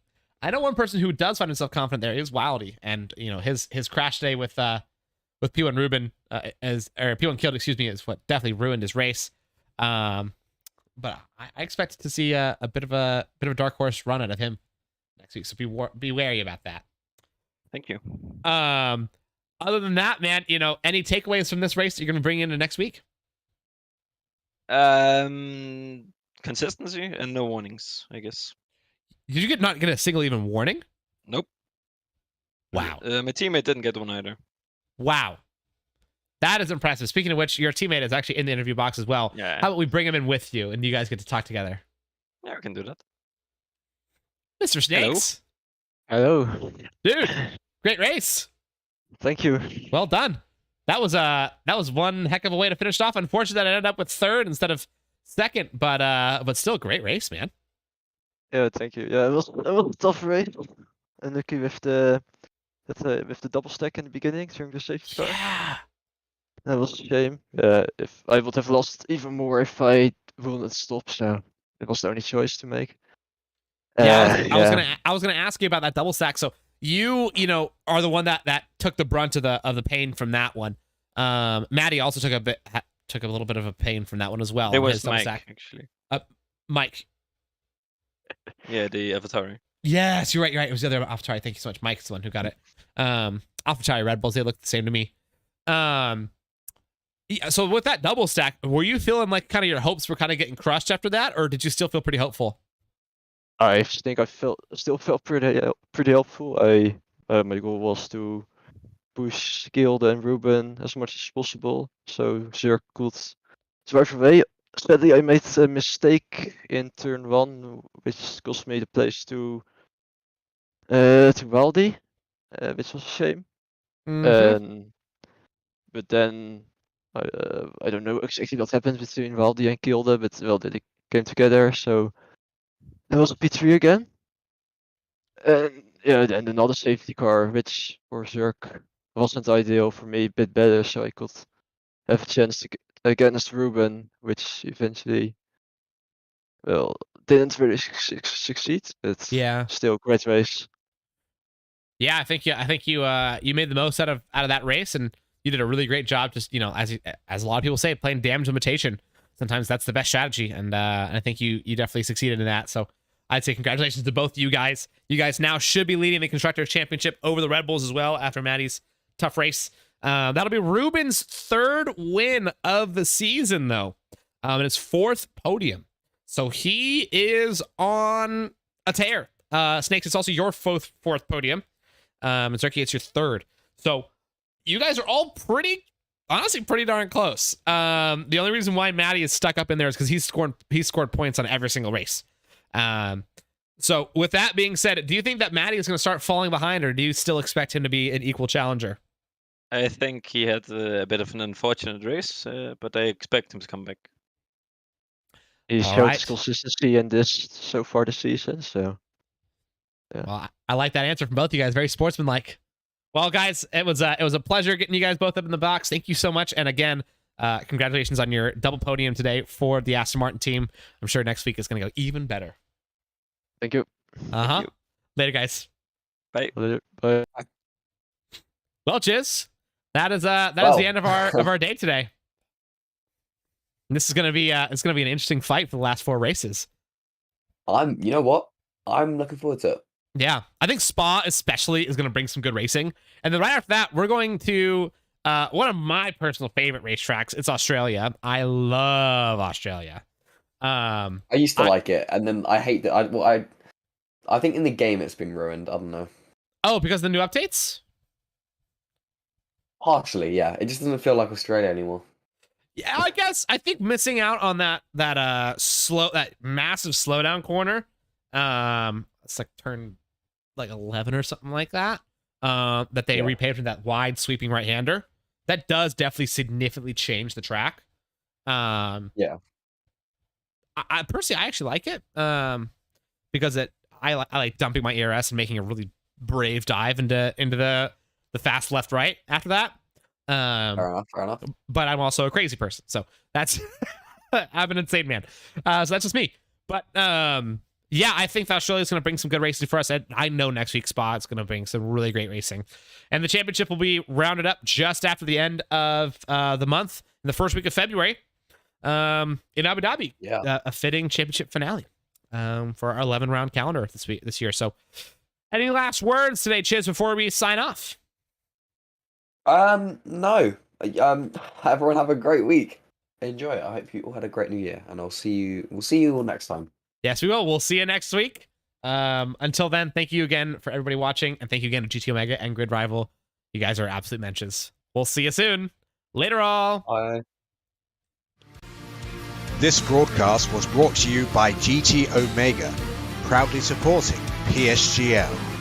I know one person who does find himself confident there is Wildy, and his crash today with P1 Ruben P1 killed, is what definitely ruined his race. But I expect to see a bit of a dark horse run out of him next week. So be wary about that. Thank you. Other than that, man, any takeaways from this race that you're going to bring into next week? Consistency and no warnings, I guess. Did you not get a single even warning? Nope. Wow. My teammate didn't get one either. Wow. That is impressive. Speaking of which, your teammate is actually in the interview box as well. Yeah. How about we bring him in with you and you guys get to talk together? Yeah, we can do that. Mr. Snakes. Hello. Dude, great race. Thank you. Well done. That was one heck of a way to finish off. Unfortunately, that I ended up with third instead of second, but still a great race, man. Yeah, thank you. Yeah, it was a tough race. Unlucky with the double stack in the beginning during the safety car. Yeah. That was a shame. If I would have lost even more if I wouldn't stop, so it was the only choice to make. I was gonna ask you about that double stack. So you are the one that took the brunt of the pain from that one. Maddie also took a little bit of a pain from that one as well. It was Mike, actually. Mike. Yeah, the Avatari. Yes, you're right. It was the other Avatari. Thank you so much. Mike's the one who got it. Avatari Red Bulls, they look the same to me. Yeah, so with that double stack, were you feeling like kind of your hopes were kind of getting crushed after that, or did you still feel pretty hopeful? I think I still felt pretty helpful. My goal was to push Gilde and Ruben as much as possible, so Zerk could drive away. Sadly, I made a mistake in turn 1, which cost me the place to Waldy, which was a shame. But then I don't know exactly what happened between Waldy and Gilde, but they came together, so there was a P3 again. And and another safety car, which for Zerk wasn't ideal for me, a bit better, so I could have a chance to get against Ruben, which eventually, didn't really succeed, but still great race. Yeah, I think you made the most out of that race, and you did a really great job. Just as a lot of people say, playing damage limitation. Sometimes that's the best strategy, and I think you definitely succeeded in that. So I'd say congratulations to both of you guys. You guys now should be leading the Constructors Championship over the Red Bulls as well after Maddie's tough race. That'll be Ruben's 3rd win of the season, though, and his 4th podium. So he is on a tear. Snakes, it's also your fourth podium. And Zerky, it's your 3rd. So you guys are all honestly pretty darn close. The only reason why Maddie is stuck up in there is because he's scored points on every single race. So with that being said, do you think that Maddie is going to start falling behind, or do you still expect him to be an equal challenger? I think he had a bit of an unfortunate race, but I expect him to come back. He All showed right. consistency in this so far this season, so yeah. Well, I like that answer from both you guys. Very sportsmanlike. Well, guys, it was a pleasure getting you guys both up in the box. Thank you so much, and again, congratulations on your double podium today for the Aston Martin team. I'm sure next week is going to go even better. Thank you. Thank you. Later, guys. Bye. Later. Bye. Well, Chiz, that is the end of our day today. And this is gonna be an interesting fight for the last 4 races. You know what? I'm looking forward to it. Yeah, I think Spa especially is gonna bring some good racing, and then right after that, we're going to one of my personal favorite racetracks. It's Australia. I love Australia. I used to like it, and then I hate that. I think in the game it's been ruined. I don't know. Oh, because of the new updates? Partially, yeah. It just doesn't feel like Australia anymore. Yeah, I think missing out on that massive slowdown corner. It's like turn like 11 or something like that. That they repaved from that wide sweeping right-hander. That does definitely significantly change the track. Yeah. I personally actually like it. Because I like dumping my ERS and making a really brave dive into the fast left right after that. Fair enough. But I'm also a crazy person, so that's I'm an insane man. So that's just me. But yeah, I think that Australia's going to bring some good racing for us. I know next week's Spa is going to bring some really great racing, and the championship will be rounded up just after the end of the month, in the first week of February, in Abu Dhabi. Yeah, a fitting championship finale for our 11-round calendar this year. So, any last words today, Chiz, before we sign off? No. Everyone have a great week. Enjoy it. I hope you all had a great new year, and we'll see you all next time. Yes, we will. We'll see you next week. Until then, thank you again for everybody watching, and thank you again to GT Omega and Grid Rival. You guys are absolute mentions. We'll see you soon. Later, all. Bye. This broadcast was brought to you by GT Omega, proudly supporting PSGL.